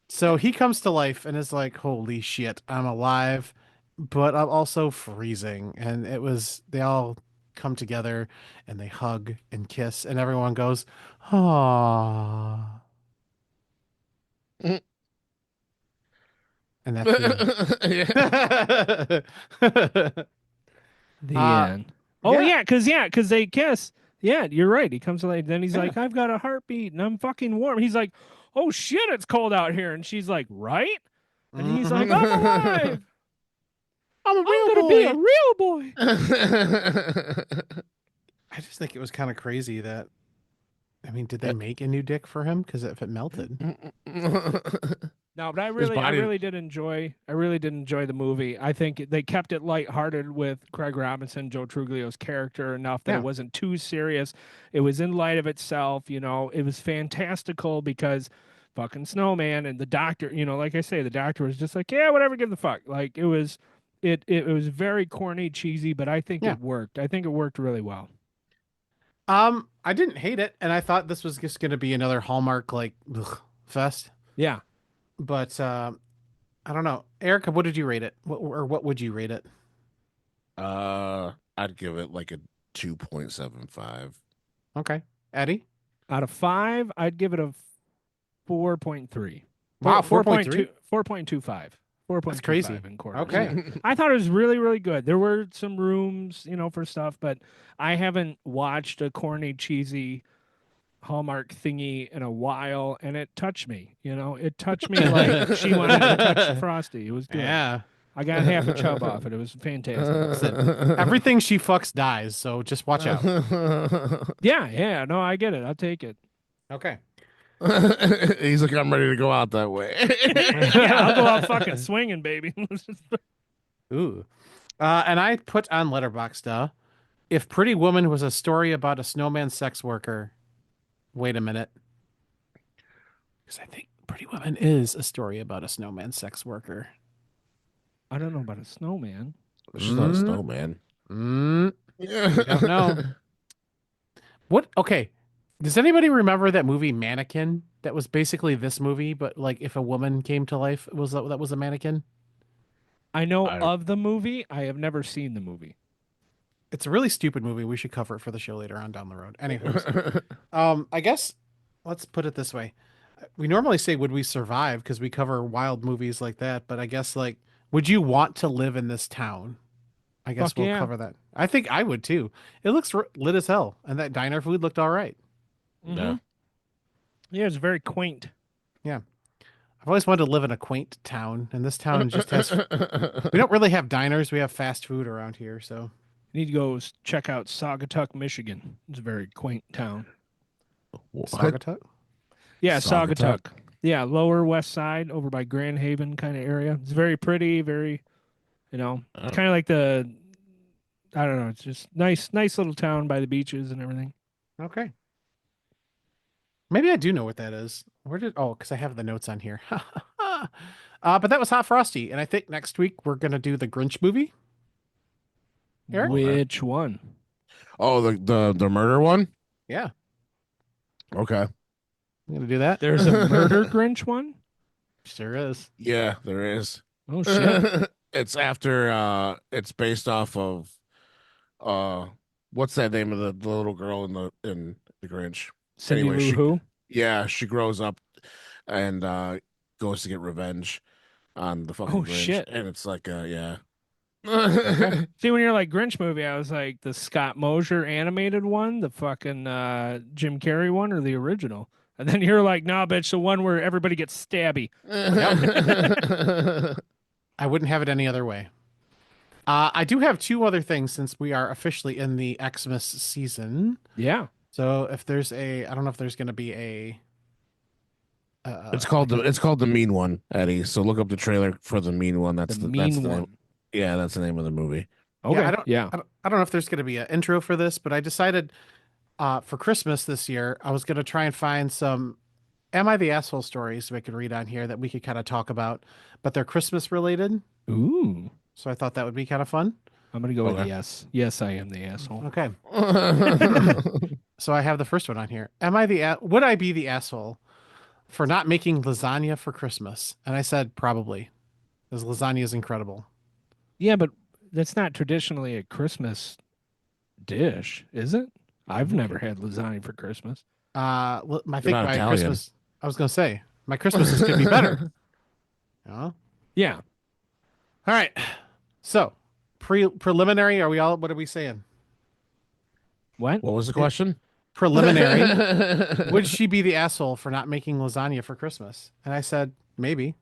So he comes to life and is like, holy shit, I'm alive, but I'm also freezing. And they all come together and they hug and kiss, and everyone goes, aww. And that's the end. The end. Oh, yeah. because they kiss. Yeah, you're right. He comes to life. Then he's like, I've got a heartbeat and I'm fucking warm. He's like, oh shit, it's cold out here. And she's like, right? And he's like, I'm alive. I'm gonna be a real boy. I just think it was kind of crazy that, did they make a new dick for him? Because if it melted. No, but I body- really did enjoy the movie. I think they kept it lighthearted with Craig Robinson, Joe Truglio's character, enough that Yeah. it wasn't too serious. It was in light of itself, it was fantastical because fucking Snowman and the doctor, like I say, the doctor was just like, yeah, whatever, give the fuck. Like it was was very corny, cheesy, but I think it worked. I think it worked really well. I didn't hate it, and I thought this was just gonna be another Hallmark fest. Yeah. But I don't know. Erica, what did you rate it? What would you rate it? I'd give it like a 2.75. Okay. Eddie? Out of 5, I'd give it a 4.3. Wow, 4.2 4.25. 4.25 That's crazy. in quarters. Okay. I thought it was really, really good. There were some rooms, for stuff, but I haven't watched a corny, cheesy Hallmark thingy in a while, and it touched me. It touched me like she wanted to touch Frosty. It was good. Yeah. I got half a chub off it. It was fantastic. Everything she fucks dies, so just watch out. Yeah. No, I get it. I'll take it. Okay. He's like, I'm ready to go out that way. Yeah, I'll go out fucking swinging, baby. Ooh. And I put on Letterboxd, if Pretty Woman was a story about a snowman sex worker. Wait a minute. Because I think Pretty Woman is a story about a snowman sex worker. I don't know about a snowman. She's not a snowman. I don't know. What? Okay. Does anybody remember that movie Mannequin? That was basically this movie, but like if a woman came to life, that was a mannequin? I know of the movie. I have never seen the movie. It's a really stupid movie. We should cover it for the show later on down the road. Anyways, I guess let's put it this way. We normally say, would we survive? Because we cover wild movies like that. But I guess like Would you want to live in this town? I guess Fuck we'll yeah. cover that. I think I would too. It looks lit as hell, and that diner food looked all right. Yeah. Yeah, it's very quaint. Yeah. I've always wanted to live in a quaint town, and this town just has. We don't really have diners. We have fast food around here, so. You need to go check out Saugatuck, Michigan. It's a very quaint town. What? Saugatuck? Yeah, Saugatuck? Saugatuck. Yeah, lower west side, over by Grand Haven kind of area. It's very pretty, very, Oh. kind of like I don't know. It's just nice little town by the beaches and everything. Okay. Maybe I do know what that is. Because I have the notes on here. But that was Hot Frosty, and I think next week we're gonna do the Grinch movie. Eric? Which one? Oh, the murder one? Yeah, Okay. I'm gonna do that. There's a murder Grinch one? Sure is. Yeah, there is. Oh, shit. It's after it's based off of what's that name of the little girl in the Grinch? Cindy Anyway, Lou Who? Yeah, she grows up and goes to get revenge on the fucking Oh, Grinch. shit. And it's like yeah. See, when you're like Grinch movie, I was like the Scott Mosier animated one, the fucking Jim Carrey one, or the original. And then you're like, nah, bitch, the one where everybody gets stabby. I wouldn't have it any other way. I do have two other things since we are officially in the Xmas season. Yeah. So if there's I don't know if there's going to be a. It's called the Mean One, Eddie. So look up the trailer for the Mean One. That's The the Mean name. One. Yeah, that's the name of the movie. Okay. I don't, Yeah. I don't know if there's going to be an intro for this, but I decided for Christmas this year, I was going to try and find some Am I the Asshole stories we could read on here that we could kind of talk about, but they're Christmas related. Ooh. So I thought that would be kind of fun. I'm going to go with Okay. yes. Yes, I am the asshole. Okay. So I have the first one on here. Would I be the asshole for not making lasagna for Christmas? And I said probably, because lasagna is incredible. Yeah, but that's not traditionally a Christmas dish, is it? I've never had lasagna for Christmas. I think not my Italian. Christmas. I was gonna say my Christmases could be better. Yeah. All right. So preliminary. What are we saying? What? What was the question? Preliminary. Would she be the asshole for not making lasagna for Christmas? And I said maybe,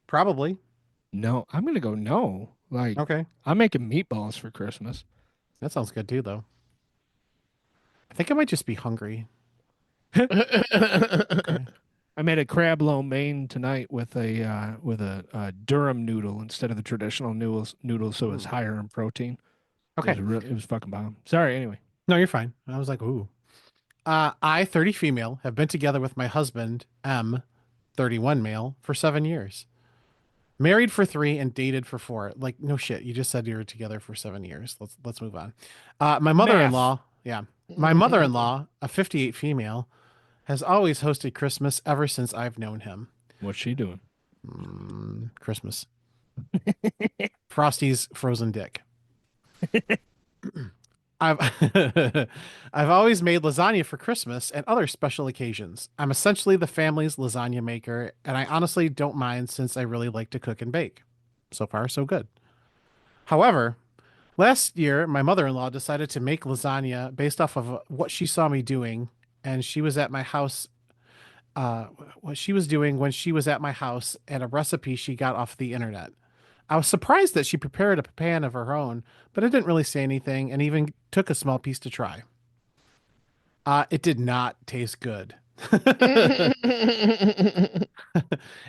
probably. No, I'm going to go no. Like, Okay, I'm making meatballs for Christmas. that sounds good too, though. I think I might just be hungry. I made a crab lo mein tonight with a Durham noodle instead of the traditional noodles, so it was higher in protein. Okay. It was fucking bomb. Sorry, anyway. No, you're fine. I was like, ooh. I, 30 female, have been together with my husband, M, 31 male, for 7 years. Married for 3 and dated for 4. Like, no shit. You just said you were together for 7 years. Let's move on. My mother-in-law, my mother-in-law, a 58 female, has always hosted Christmas ever since I've known him. What's she doing? Christmas. Frosty's frozen dick. I've I've always made lasagna for Christmas and other special occasions. I'm essentially the family's lasagna maker, and I honestly don't mind since I really like to cook and bake. So far, so good. However, last year, my mother-in-law decided to make lasagna based off of what she saw me doing, and she was at my house. What she was doing when she was at my house, and a recipe she got off the internet. I was surprised that she prepared a pan of her own, but I didn't really say anything and even took a small piece to try. It did not taste good. And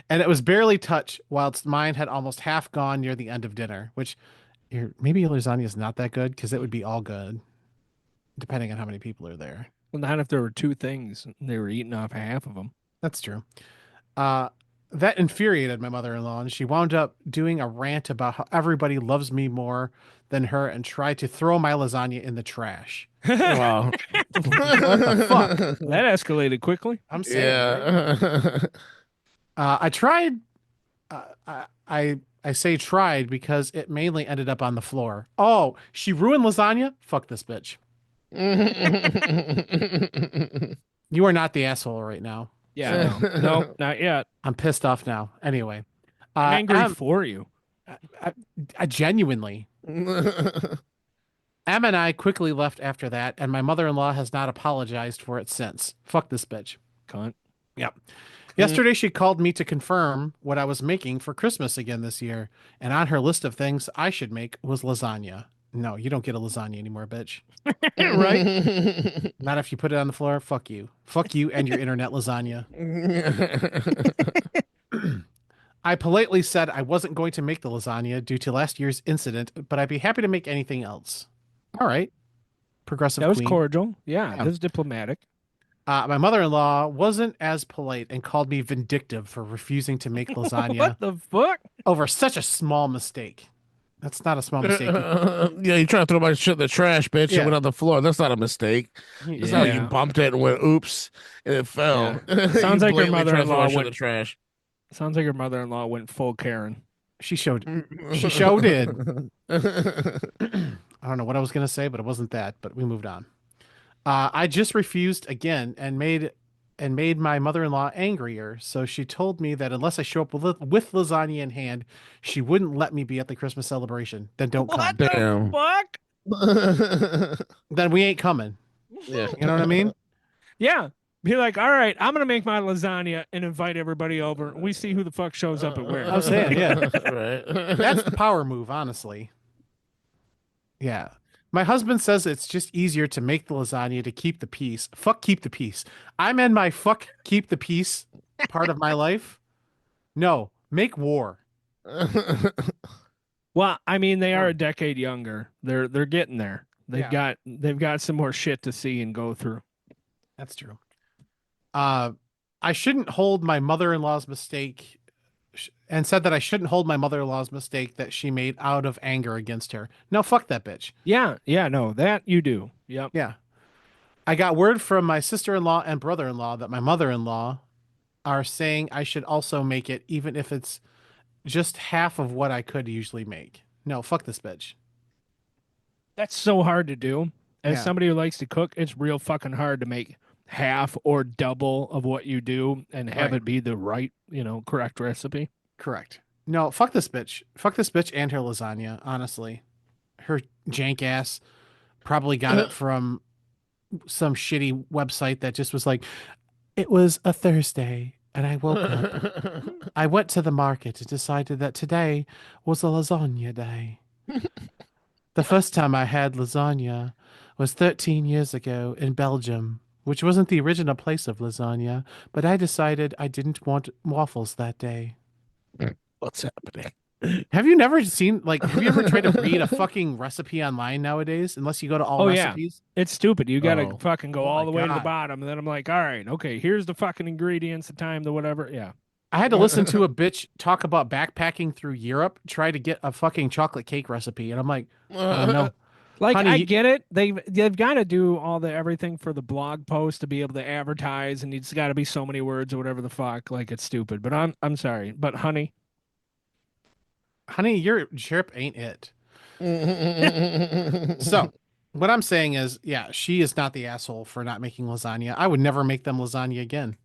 it was barely touched, whilst mine had almost half gone near the end of dinner, which maybe lasagna is not that good because it would be all good, depending on how many people are there. Well, not if there were 2 things and they were eating off half of them. That's true. That infuriated my mother-in-law, and she wound up doing a rant about how everybody loves me more than her and tried to throw my lasagna in the trash. Wow. What the fuck? That escalated quickly. I'm saying. Right? Yeah. I tried. I say tried because it mainly ended up on the floor. Oh, she ruined lasagna? Fuck this bitch. You are not the asshole right now. Yeah, no, not yet. I'm pissed off now. Anyway, I'm angry Em, for you. I genuinely. Em and I quickly left after that, and my mother-in-law has not apologized for it since. Fuck this bitch. Cunt. Yep. Yesterday, she called me to confirm what I was making for Christmas again this year, and on her list of things I should make was lasagna. No, you don't get a lasagna anymore, bitch. Right? Not if you put it on the floor. Fuck you. Fuck you and your internet lasagna. I politely said I wasn't going to make the lasagna due to last year's incident, but I'd be happy to make anything else. All right. Progressive That was queen. cordial. Yeah, Yeah. that was diplomatic. My mother-in-law wasn't as polite and called me vindictive for refusing to make lasagna What the fuck? over such a small mistake. That's not a small mistake. Yeah, you trying to throw my shit in the trash, bitch. Yeah. It went on the floor. That's not a mistake. It's not like you Yeah. bumped it and went oops and it fell. Sounds You like your blatantly tried to throw mother-in-law my shit in went- the trash. Sounds like your mother-in-law went full Karen. She showed did. I don't know what I was going to say, but it wasn't that, but we moved on. I just refused again and made my mother-in-law angrier. So she told me that unless I show up with lasagna in hand, she wouldn't let me be at the Christmas celebration. Then don't come. What the Damn. fuck? Then we ain't coming. Yeah. You know what I mean? Yeah. Be like, all right, I'm gonna make my lasagna and invite everybody over. We see who the fuck shows up at where. I'm saying, yeah. Right. That's the power move, honestly. Yeah. My husband says it's just easier to make the lasagna to keep the peace. Fuck keep the peace. I'm in my fuck keep the peace part of my life. No, make war. Well, I mean, they are a decade younger. They're getting there. Yeah. They've got some more shit to see and go through. That's true. I shouldn't hold my mother-in-law's mistake and said that I shouldn't hold my mother-in-law's mistake that she made out of anger against her. No, fuck that bitch. Yeah, no, that you do. Yep. Yeah. I got word from my sister-in-law and brother-in-law that my mother-in-law are saying I should also make it, even if it's just half of what I could usually make. No, fuck this bitch. That's so hard to do. As Yeah. somebody who likes to cook, it's real fucking hard to make half or double of what you do and have Right. it be the right, correct recipe. Correct. No, fuck this bitch. Fuck this bitch and her lasagna, honestly. Her jank ass probably got it from some shitty website that just was like, it was a Thursday and I woke up. I went to the market and decided that today was a lasagna day. The first time I had lasagna was 13 years ago in Belgium, which wasn't the original place of lasagna, but I decided I didn't want waffles that day. What's happening? Have you never seen, have you ever tried to read a fucking recipe online nowadays? Unless you go to all Oh, yeah. recipes? It's stupid. You got to Oh. fucking go Oh all my the way to the God. bottom. And then I'm like, all right, okay, here's the fucking ingredients, the time, the whatever. Yeah. I had to listen to a bitch talk about backpacking through Europe, try to get a fucking chocolate cake recipe. And I'm like, no. Like, Honey, I you- get it. They've got to do all the everything for the blog post to be able to advertise, and it's got to be so many words or whatever the fuck. Like, it's stupid. But I'm sorry. But honey, your chirp ain't it. So what I'm saying is, yeah, she is not the asshole for not making lasagna. I would never make them lasagna again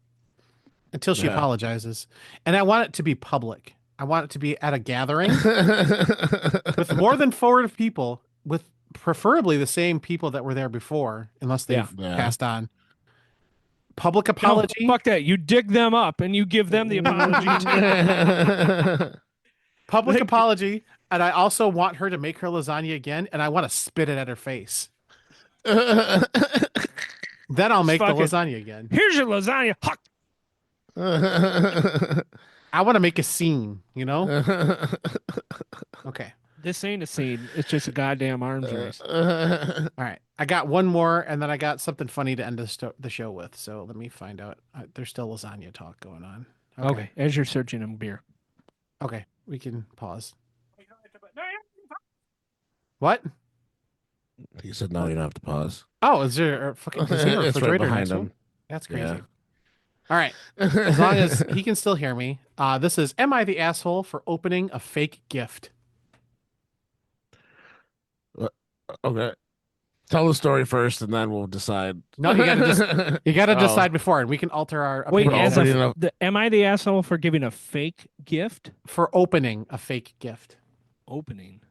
until she Yeah. apologizes. And I want it to be public. I want it to be at a gathering with more than 4 people, with preferably the same people that were there before, unless they've Yeah. passed on. Public no, apology. fuck that. You dig them up and you give them the apology. Public apology. And I also want her to make her lasagna again, and I want to spit it at her face. Then I'll make the fuck it. lasagna again. Here's your lasagna. Huck. I want to make a scene, Okay. This ain't a scene. It's just a goddamn arms race. All right. I got one more, and then I got something funny to end the show with. So let me find out. There's still lasagna talk going on. Okay. As you're searching a beer. Okay. We can pause. What? He said, "No, you don't have to pause." Oh, is there a fucking is there a It's right refrigerator behind next to him. That's crazy. Yeah. All right. As long as he can still hear me. This is, am I the asshole for opening a fake gift? Okay. Tell the story first, and then we'll decide. No, you gotta Oh. decide before, and we can alter our Wait, opinion opening am I the asshole for giving a fake gift? for opening a fake gift. opening.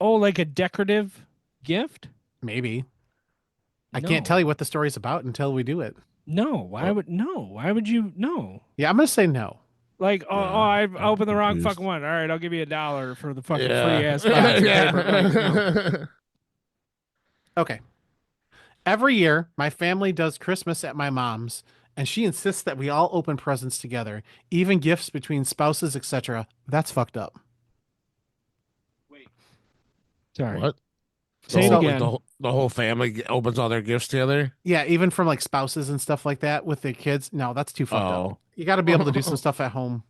Oh, like a decorative gift? Maybe. I No. can't tell you what the story's about until we do it. No. Why would you? No. Yeah, I'm gonna say no. Like, Yeah, I've I'm opened the wrong confused. fucking one. All right, I'll give you $1 for the fucking Yeah. free ass box of Yeah. paper. Like, no. Okay. Every year, my family does Christmas at my mom's, and she insists that we all open presents together, even gifts between spouses, etc. That's fucked up. Sorry. What? Say it So- again. The whole family opens all their gifts together. Yeah, even from like spouses and stuff like that with their kids. No, that's too fucked up. Oh. You got to be able to do some stuff at home.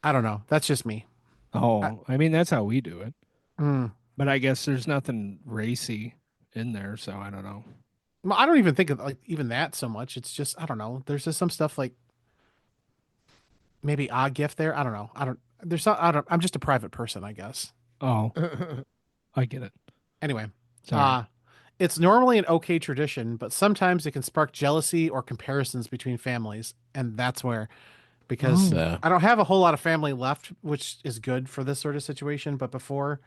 I don't know. That's just me. Oh, I mean, that's how we do it. Mm. But I guess there's nothing racy in there, so I don't know. Well, I don't even think of like even that so much. It's just I don't know. There's just some stuff like maybe odd gift there. I don't know. I'm just a private person, I guess. Oh, I get it. Anyway, Sorry. it's normally an okay tradition, but sometimes it can spark jealousy or comparisons between families, and that's where because Yeah. I don't have a whole lot of family left, which is good for this sort of situation. But before,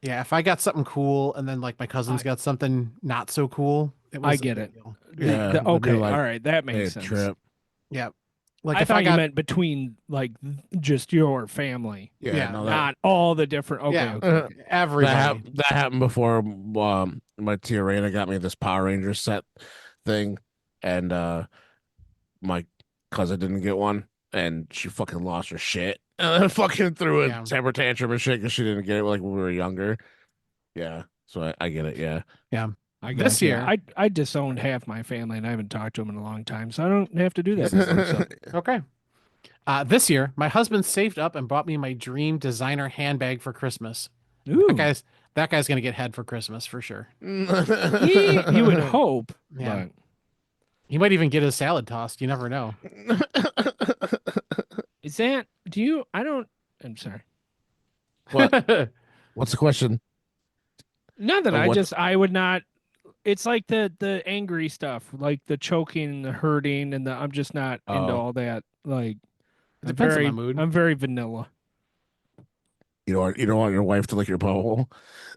yeah, if I got something cool and then like my cousins got something not so cool, it was I a get big it. deal. Yeah, we'd do, Okay. like, All right. That Hey, makes sense. trip. Yeah, like I if thought I got you meant between like just your family, Yeah, Yeah, no, not all the different. Okay. Yeah. Okay. everybody. that happened before. My tia Raina got me this Power Ranger set thing, and my cousin didn't get one, and she fucking lost her shit, and then fucking threw a Yeah. temper tantrum and shit because she didn't get it like when we were younger. Yeah, so I get it. Yeah. I This got you. year- I disowned half my family, and I haven't talked to them in a long time, so I don't have to do that anymore. So. Okay. This year, my husband saved up and bought me my dream designer handbag for Christmas. Ooh, That guy's gonna get head for Christmas for sure. you would hope. Yeah. But He might even get his salad tossed. You never know. is that? Do you? I don't. I'm sorry. What? What's the question? Nothing. What- I would not. It's like the angry stuff, like the choking, the hurting, and the. I'm just not into Oh. all that. Like, I'm Depends on very, my mood. I'm very vanilla. You don't want your wife to lick your butthole.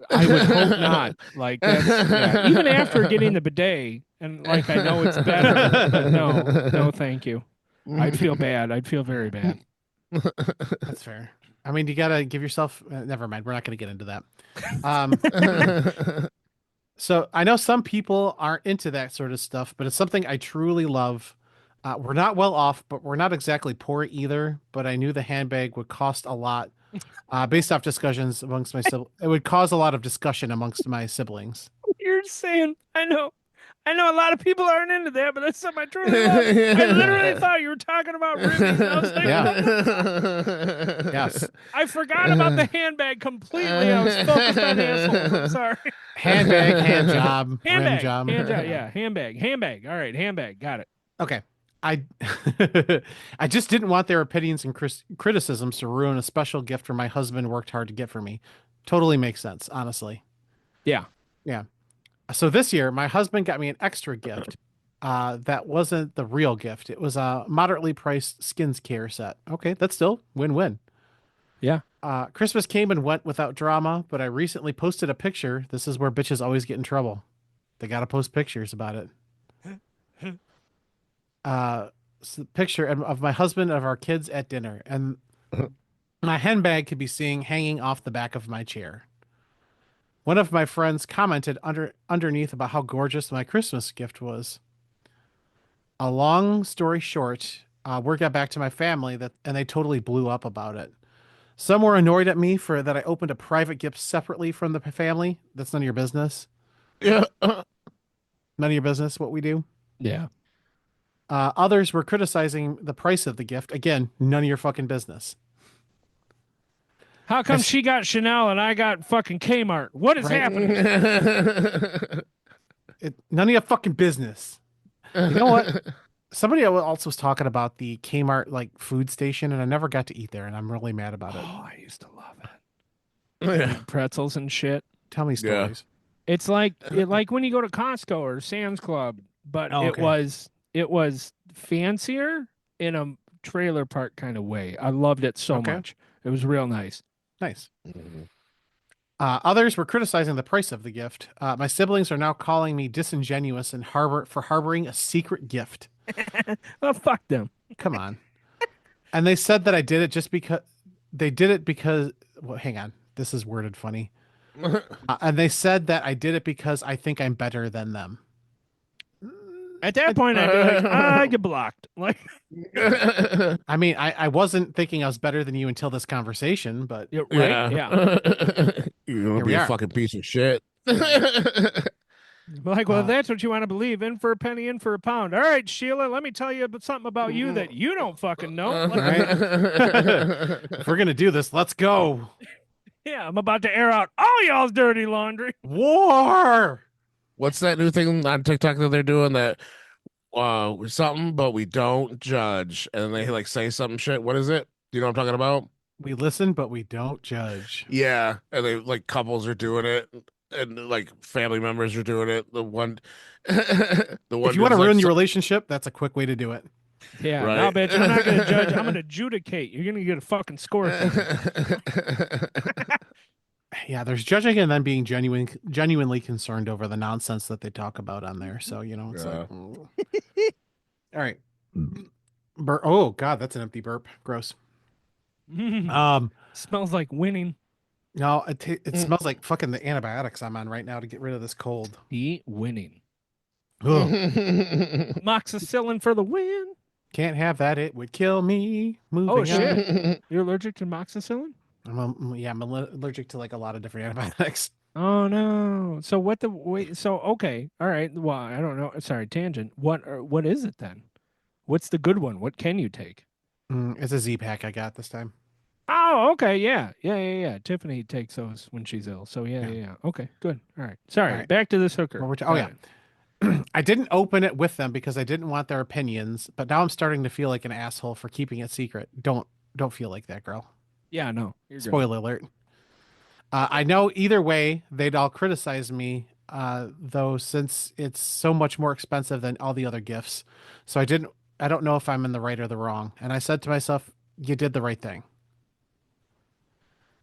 I would hope not. Like that's yeah. Even after getting the bidet, and like I know it's better, but no, thank you. I'd feel bad. I'd feel very bad. That's fair. I mean, you gotta give yourself. Never mind. We're not gonna get into that. So I know some people aren't into that sort of stuff, but it's something I truly love. We're not well off, but we're not exactly poor either. But I knew the handbag would cost a lot, based off discussions amongst my siblings. It would cause a lot of discussion amongst my siblings. You're saying I know a lot of people aren't into that, but that's something I truly love. I literally thought you were talking about ribbons. I was like, Yeah. Yes, I forgot about the handbag completely. I was focused on assholes. I'm sorry. handbag, hand job, rim Handbag. job. Yeah, handbag. All right, handbag. Got it. Okay. I I just didn't want their opinions and criticisms to ruin a special gift for my husband worked hard to get for me. Totally makes sense, honestly. Yeah. Yeah. So this year, my husband got me an extra gift. That wasn't the real gift. It was a moderately priced skincare set. Okay, that's still win-win. Yeah. Christmas came and went without drama, but I recently posted a picture. This is where bitches always get in trouble. They got to post pictures about it. Picture of my husband and of our kids at dinner, and my handbag could be seen hanging off the back of my chair. One of my friends commented underneath about how gorgeous my Christmas gift was. A long story short, word got back to my family and they totally blew up about it. Some were annoyed at me for that I opened a private gift separately from the family. That's none of your business. Yeah. None of your business what we do. Yeah. Others were criticizing the price of the gift. Again, none of your fucking business. How come she got Chanel and I got fucking Kmart? What is Right. happening? None of your fucking business. You know what? Somebody else was talking about the Kmart like food station, and I never got to eat there, and I'm really mad about it. Oh, I used to love it. Yeah. Pretzels and shit. Tell me Yeah. stories. It's like when you go to Costco or Sam's Club, but Oh, okay. it was fancier in a trailer park kind of way. I loved it so Okay. much. It was real nice. Nice. Mhm. Others were criticizing the price of the gift. My siblings are now calling me disingenuous and harboring a secret gift. Well, fuck them. Come on. And they said that I did it just because they did it because. Well, hang on. This is worded funny. And they said that I did it because I think I'm better than them. At that point, I'd be like, I get blocked. Like, I mean, I wasn't thinking I was better than you until this conversation, but yeah, right? Yeah. You're gonna Here be we a are. fucking piece of shit. Like, well, if that's what you want to believe, in for a penny, in for a pound. All right, Sheila, let me tell you something about you that you don't fucking know. Like, if we're gonna do this, let's go. yeah, I'm about to air out all y'all's dirty laundry. War. What's that new thing on TikTok that they're doing that something but we don't judge, and they like say something shit? What is it? Do you know what I'm talking about? We listen, but we don't judge. Yeah, and they like couples are doing it, and like family members are doing it. The one, the one. If you want to dude's, ruin like, your relationship, that's a quick way to do it. Yeah, Right. no, bitch, I'm not going to judge. I'm going to adjudicate. You're going to get a fucking score. Yeah, there's judging and then being genuinely concerned over the nonsense that they talk about on there. So, you know, it's Yeah. like, all right. Oh God, that's an empty burp. Gross. Smells like winning. No, it smells like fucking the antibiotics I'm on right now to get rid of this cold. The winning. Ugh. Moxicillin for the win. Can't have that. It would kill me. Moving Oh, on. shit. You're allergic to moxicillin? I'm allergic to like a lot of different antibiotics. Oh no. So what the wait? So okay, all right. Well, I don't know. Sorry, tangent. What is it then? What's the good one? What can you take? It's a Z pack I got this time. Oh, okay, yeah. Tiffany takes those when she's ill. So yeah. Okay, good. All right. Sorry. All right. Back to this hooker. Oh Got yeah. it. I didn't open it with them because I didn't want their opinions, but now I'm starting to feel like an asshole for keeping it secret. Don't feel like that, girl. Yeah. No. You're good. Spoiler alert. I know either way they'd all criticize me, though, since it's so much more expensive than all the other gifts. So I don't know if I'm in the right or the wrong. And I said to myself, you did the right thing.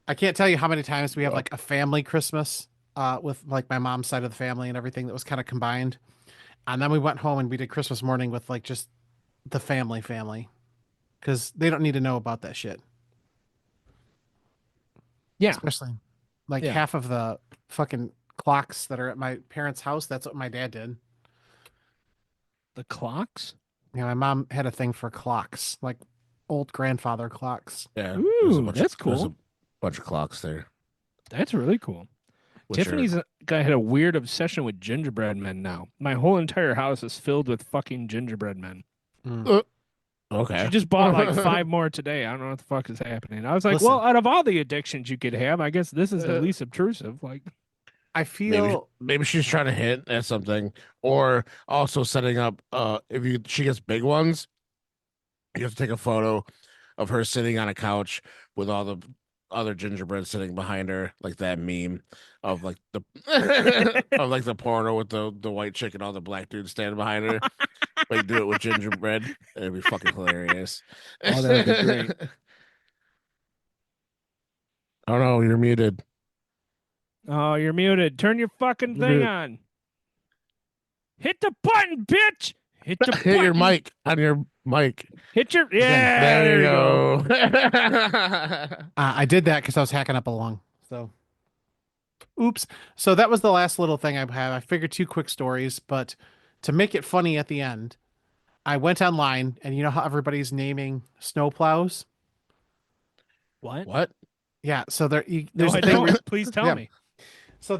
I can't tell you how many times we have like a family Christmas with like my mom's side of the family and everything that was kind of combined. And then we went home and we did Christmas morning with like just the family because they don't need to know about that shit. Yeah. Especially like Yeah. half of the fucking clocks that are at my parents' house. That's what my dad did. The clocks. Yeah, my mom had a thing for clocks, like old grandfather clocks. Yeah, Ooh, that's There's cool. a bunch of clocks there. That's really cool. which are- Tiffany's had a weird obsession with gingerbread men now. My whole entire house is filled with fucking gingerbread men. okay. She just bought like 5 more today. I don't know what the fuck is happening. I was like, Listen. well, out of all the addictions you could have, I guess this is the least obtrusive. Like, I feel Maybe she's trying to hint at something, or also setting up. She gets big ones, you have to take a photo of her sitting on a couch with all the other gingerbread sitting behind her, like that meme of like the of like the porno with the white chick and all the black dudes standing behind her. Like do it with gingerbread, it'd be fucking hilarious. Oh, that would be great. Oh no, you're muted. oh, you're muted. Turn your fucking You're thing muted. on. Hit the button, bitch. Hit the Hit your button. mic on your mic. Hit your yeah. There you go. I did that because I was hacking up along. So, oops. So that was the last little thing I have. I figured 2 quick stories, but to make it funny at the end, I went online and you know how everybody's naming snow plows? What? What? Yeah. So No, there's I a thing where- don't. Please tell Yeah. me. So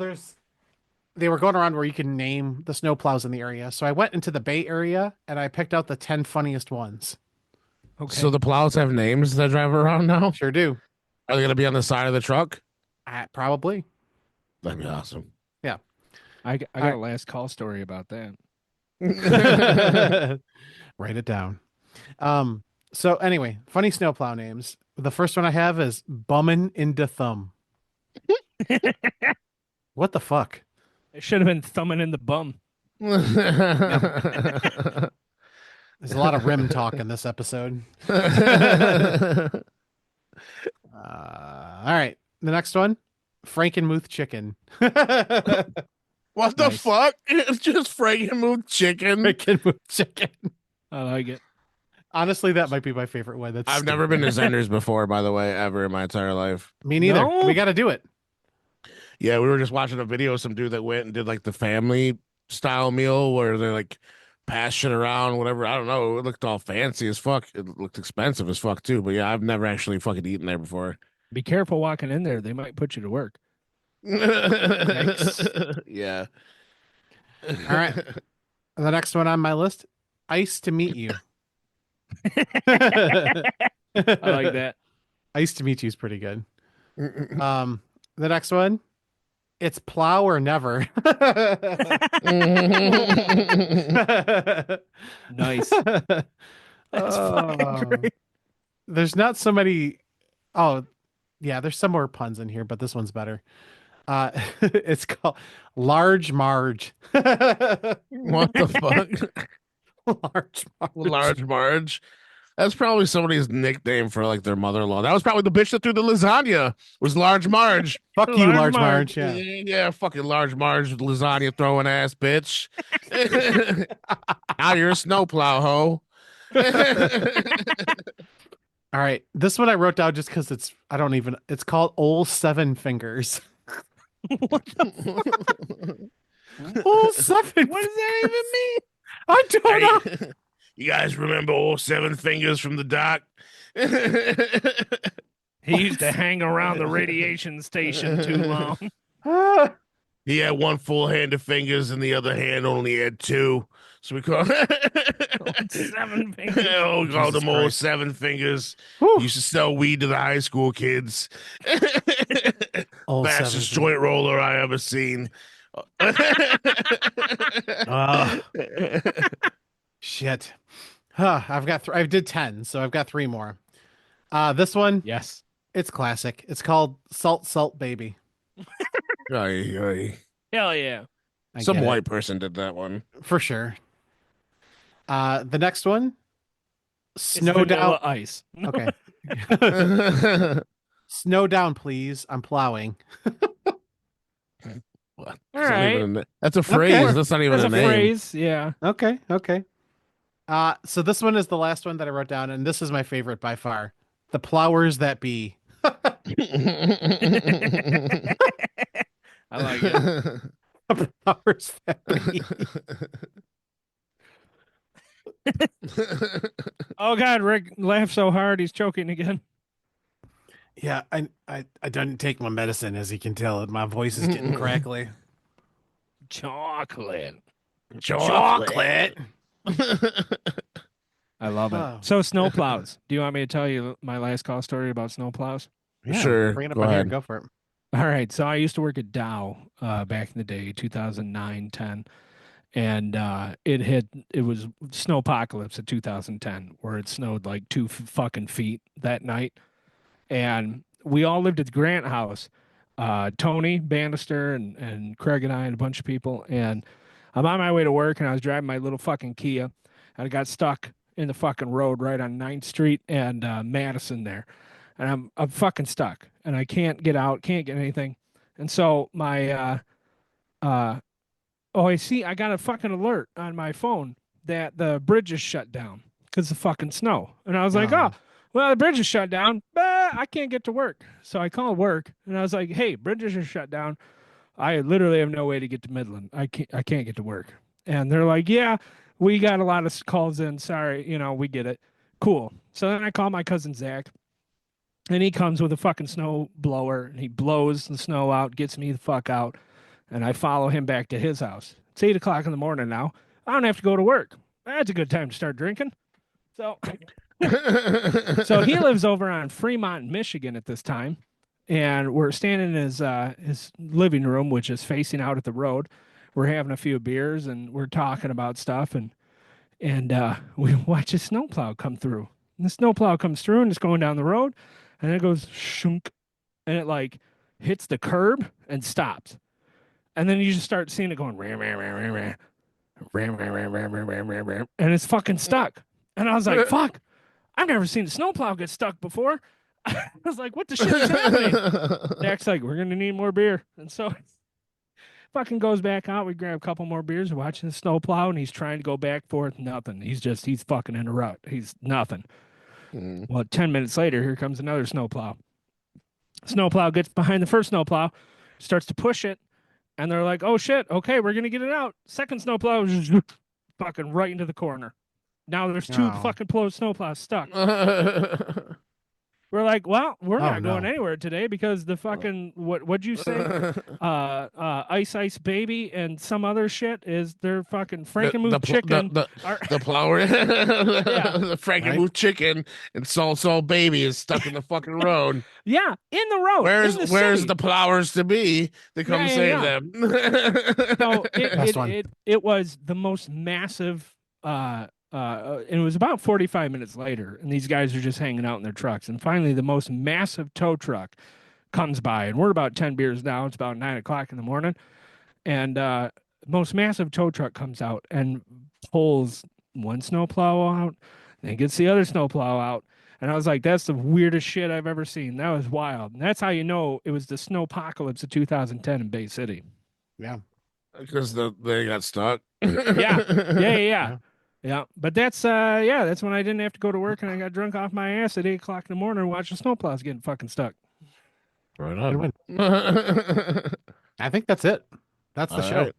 they were going around where you can name the snow plows in the area. So I went into the Bay Area and I picked out the 10 funniest ones. Okay. So the plows have names that drive around now? Sure do. Are they gonna be on the side of the truck? Probably. That'd be awesome. I got a last call story about that. Write it down. So anyway, funny snowplow names. The first one I have is Bummin' into Thumb. What the fuck? It should have been thumbing in the bum. There's a lot of rim talk in this episode. All right. The next one, Frankenmuth chicken. What the Nice. fuck? It's just Frankenmuth chicken. Frankenmuth chicken. I like it. Honestly, that might be my favorite one. That's I've never been to stupid. Zender's before, by the way, ever in my entire life. Me neither. No? We got to do it. Yeah, we were just watching a video of some dude that went and did like the family style meal where they like pass shit around, whatever. I don't know. It looked all fancy as fuck. It looked expensive as fuck too. But yeah, I've never actually fucking eaten there before. Be careful walking in there. They might put you to work. Yeah. All right. The next one on my list, Ice to Meet You. I like that. Ice to Meet You is pretty good. The next one, it's Plow or Never. Nice. That's fucking great. There's not so many. Oh, yeah, there's some more puns in here, but this one's better. It's called Large Marge. What the fuck? Large Marge. Large Marge. That's probably somebody's nickname for like their mother-in-law. That was probably the bitch that threw the lasagna. Was Large Marge. Fuck you, Large Marge. Marge. Yeah. Yeah, fucking Large Marge, lasagna throwing ass bitch. Now you're a snowplow hoe. All right. This one I wrote down just because it's called Old Seven Fingers. Old Seven. What does that even mean? I don't know. You guys remember old Seven Fingers from the dock? He used to hang around the radiation station too long. He had one full hand of fingers and the other hand only had two. So we call 7 fingers. Oh, we called Jesus them old Christ. Seven Fingers. Whew. He used to sell weed to the high school kids. Old Fastest Seven joint roller I ever seen. Shit. I did 10, so I've got 3 more. This one, Yes. it's classic. It's called Salt Salt Baby. Ay, ay. Hell yeah. I Some get it, white person did that one. for sure. The next one, It's Snow Down. vanilla ice. Okay. Snow down, please. I'm plowing. What? All That's not right. even that's a phrase. That's not even That's a a name. phrase. Yeah. Okay. So this one is the last one that I wrote down, and this is my favorite by far. The plowers that be. I like it. The plowers that be. Oh God, Rick laughed so hard he's choking again. Yeah, I didn't take my medicine, as you can tell. My voice is getting crackly. Chocolate. Chocolate. I love it. Oh. So snowplows. Do you want me to tell you my last call story about snowplows? Yeah, Sure, bring it up go on here ahead. and go for it. All right. So I used to work at Dow back in the day, 2009, 10. And it was snowpocalypse in 2010, where it snowed like 2 fucking feet that night. And we all lived at the Grant house. Tony Bannister and Craig and I and a bunch of people. And I'm on my way to work and I was driving my little fucking Kia and I got stuck in the fucking road right on 9th Street and Madison there. And I'm fucking stuck and I can't get out, can't get anything. And so my I got a fucking alert on my phone that the bridge is shut down because of fucking snow. And I was like, Oh. well, the bridge is shut down, but I can't get to work. So I called work and I was like, hey, bridges are shut down. I literally have no way to get to Midland. I can't get to work. And they're like, yeah, we got a lot of calls in. Sorry, we get it. Cool. So then I call my cousin Zach and he comes with a fucking snow blower and he blows the snow out, gets me the fuck out. And I follow him back to his house. It's 8:00 in the morning now. I don't have to go to work. That's a good time to start drinking. So he lives over on Fremont, Michigan at this time. And we're standing in his living room, which is facing out at the road. We're having a few beers and we're talking about stuff. And we watch a snowplow come through. And the snowplow comes through and it's going down the road. And it goes shunk. And it like hits the curb and stops. And then you just start seeing it going ram, ram, ram, ram, ram, ram, ram, ram, ram, ram, ram, ram, ram, and it's fucking stuck. And I was like, fuck, I've never seen a snowplow get stuck before. I was like, what the shit is happening? Jack's like, we're gonna need more beer, and so fucking goes back out. We grab a couple more beers, watching the snow plow, and he's trying to go back forth. Nothing. He's fucking in a rut. He's nothing. Mhm. Well, 10 minutes later, here comes another snowplow. Snowplow gets behind the first snowplow, starts to push it, and they're like, "Oh shit! Okay, we're gonna get it out." Second snowplow, fucking right into the corner. Now there's two Oh. fucking snowplows stuck. We're like, well, we're not going no. anywhere today because the fucking what'd you say? Ice Baby and some other shit is their fucking Frankenmuth chicken. The plower, the Frankenmuth Right? chicken and Salt Baby is stuck in the fucking road. Yeah, in the road. Where's in the city. the plowers to be to come Yeah, save yeah. them? So Best one. it was the most massive and it was about 45 minutes later, and these guys are just hanging out in their trucks. And finally, the most massive tow truck comes by, and we're about 10 beers down. It's about 9 o'clock in the morning. And most massive tow truck comes out and pulls one snowplow out, then gets the other snowplow out. And I was like, that's the weirdest shit I've ever seen. That was wild. And that's how you know it was the snowpocalypse of 2010 in Bay City. Yeah. Because they got stuck. Yeah. Yeah, but that's when I didn't have to go to work and I got drunk off my ass at 8 o'clock in the morning and watched the snowplows getting fucking stuck. Right Good on. one. I think that's it. That's the All show. right.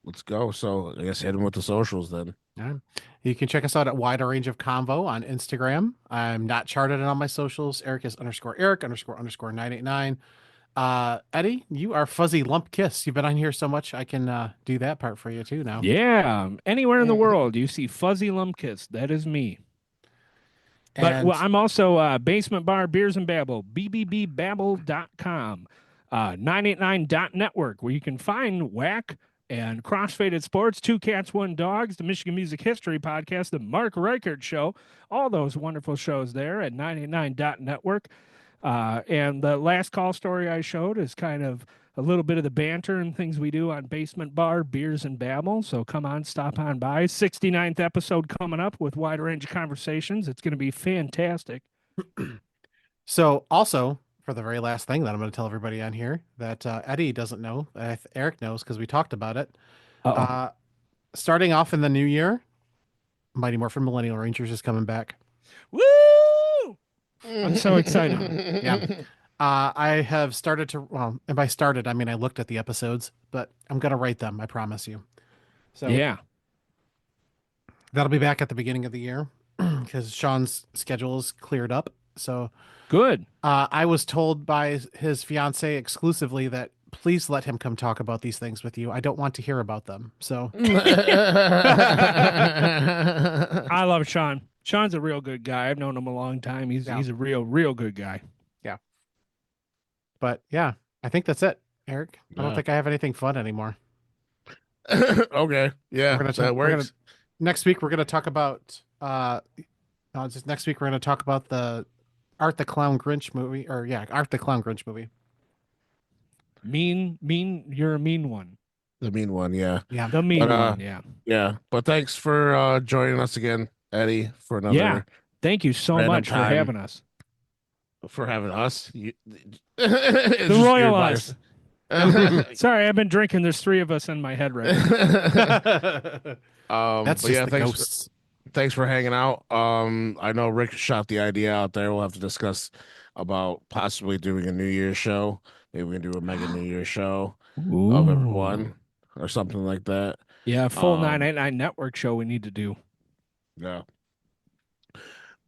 Let's go. So I guess hit him with the socials then. All right. You can check us out at Wider Range of Convo on Instagram. I'm not charted on all my socials. Eric is _Eric__989. Eddie, you are Fuzzy Lump Kiss. You've been on here so much, I can do that part for you too now. Yeah, anywhere in the world you see Fuzzy Lumpkiss, that is me. But And I'm also Basement Bar Beers and Babble, bbbabble.com, 989.network, where you can find Whack and Crossfaded Sports, Two Cats, One Dogs, the Michigan Music History Podcast, the Mark Reichert Show, all those wonderful shows there at 989.network. And the last call story I showed is kind of a little bit of the banter and things we do on Basement Bar, Beers and Babble. So come on, stop on by. 69th episode coming up with wide range of conversations. It's going to be fantastic. so also for the very last thing that I'm going to tell everybody on here that Eddie doesn't know, Eric knows because we talked about it. Starting off in the new year, Mighty Morphin Millennial Rangers is coming back. Woo! I'm so excited. Yeah. I have started to, well, and by started, I mean I looked at the episodes, but I'm going to write them, I promise you. So yeah. That'll be back at the beginning of the year because Sean's schedule is cleared up. So good. I was told by his fiance exclusively that please let him come talk about these things with you. I don't want to hear about them. So I love Sean. Sean's a real good guy. I've known him a long time. He's a real good guy. Yeah. But yeah, I think that's it, Eric. I don't think I have anything fun anymore. Okay. Yeah. That works. Next week we're gonna talk about next week we're gonna talk about the Art the Clown Grinch movie, Art the Clown Grinch movie. Mean, you're a mean one. The mean one, yeah. Yeah. The mean one, yeah. Yeah. But thanks for joining us again, Eddie, for another. Yeah. Thank you so much for having us. For having us. The royal us. Sorry, I've been drinking. There's 3 of us in my head right now. That's just the ghosts. Thanks for hanging out. I know Rick shot the idea out there. We'll have to discuss about possibly doing a New Year's show. Maybe we can do a mega New Year's show of everyone or something like that. Yeah, full 989 network show we need to do. Yeah.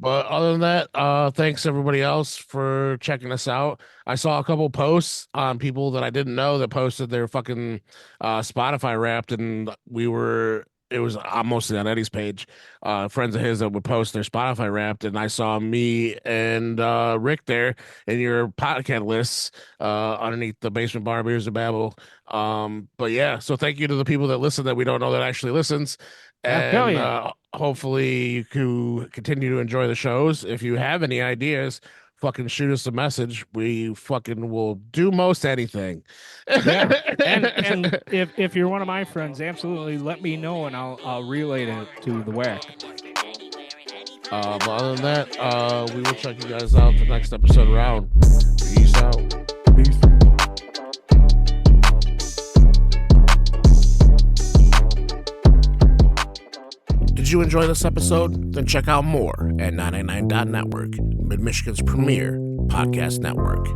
But other than that, thanks everybody else for checking us out. I saw a couple posts on people that I didn't know that posted their fucking Spotify Wrapped, and it was mostly on Eddie's page, friends of his that would post their Spotify Wrapped, and I saw me and Rick there in your podcast lists underneath the Basement Bar Beers and Babble. But yeah, so thank you to the people that listen that we don't know that actually listens. And hopefully you can continue to enjoy the shows. If you have any ideas, fucking shoot us a message. We fucking will do most anything. Yeah. And if you're one of my friends, absolutely let me know and I'll relay it to the Whack. But other than that, we will check you guys out the next episode around. Peace out. Peace. Did you enjoy this episode? Then check out more at 99.network, Mid-Michigan's premier podcast network.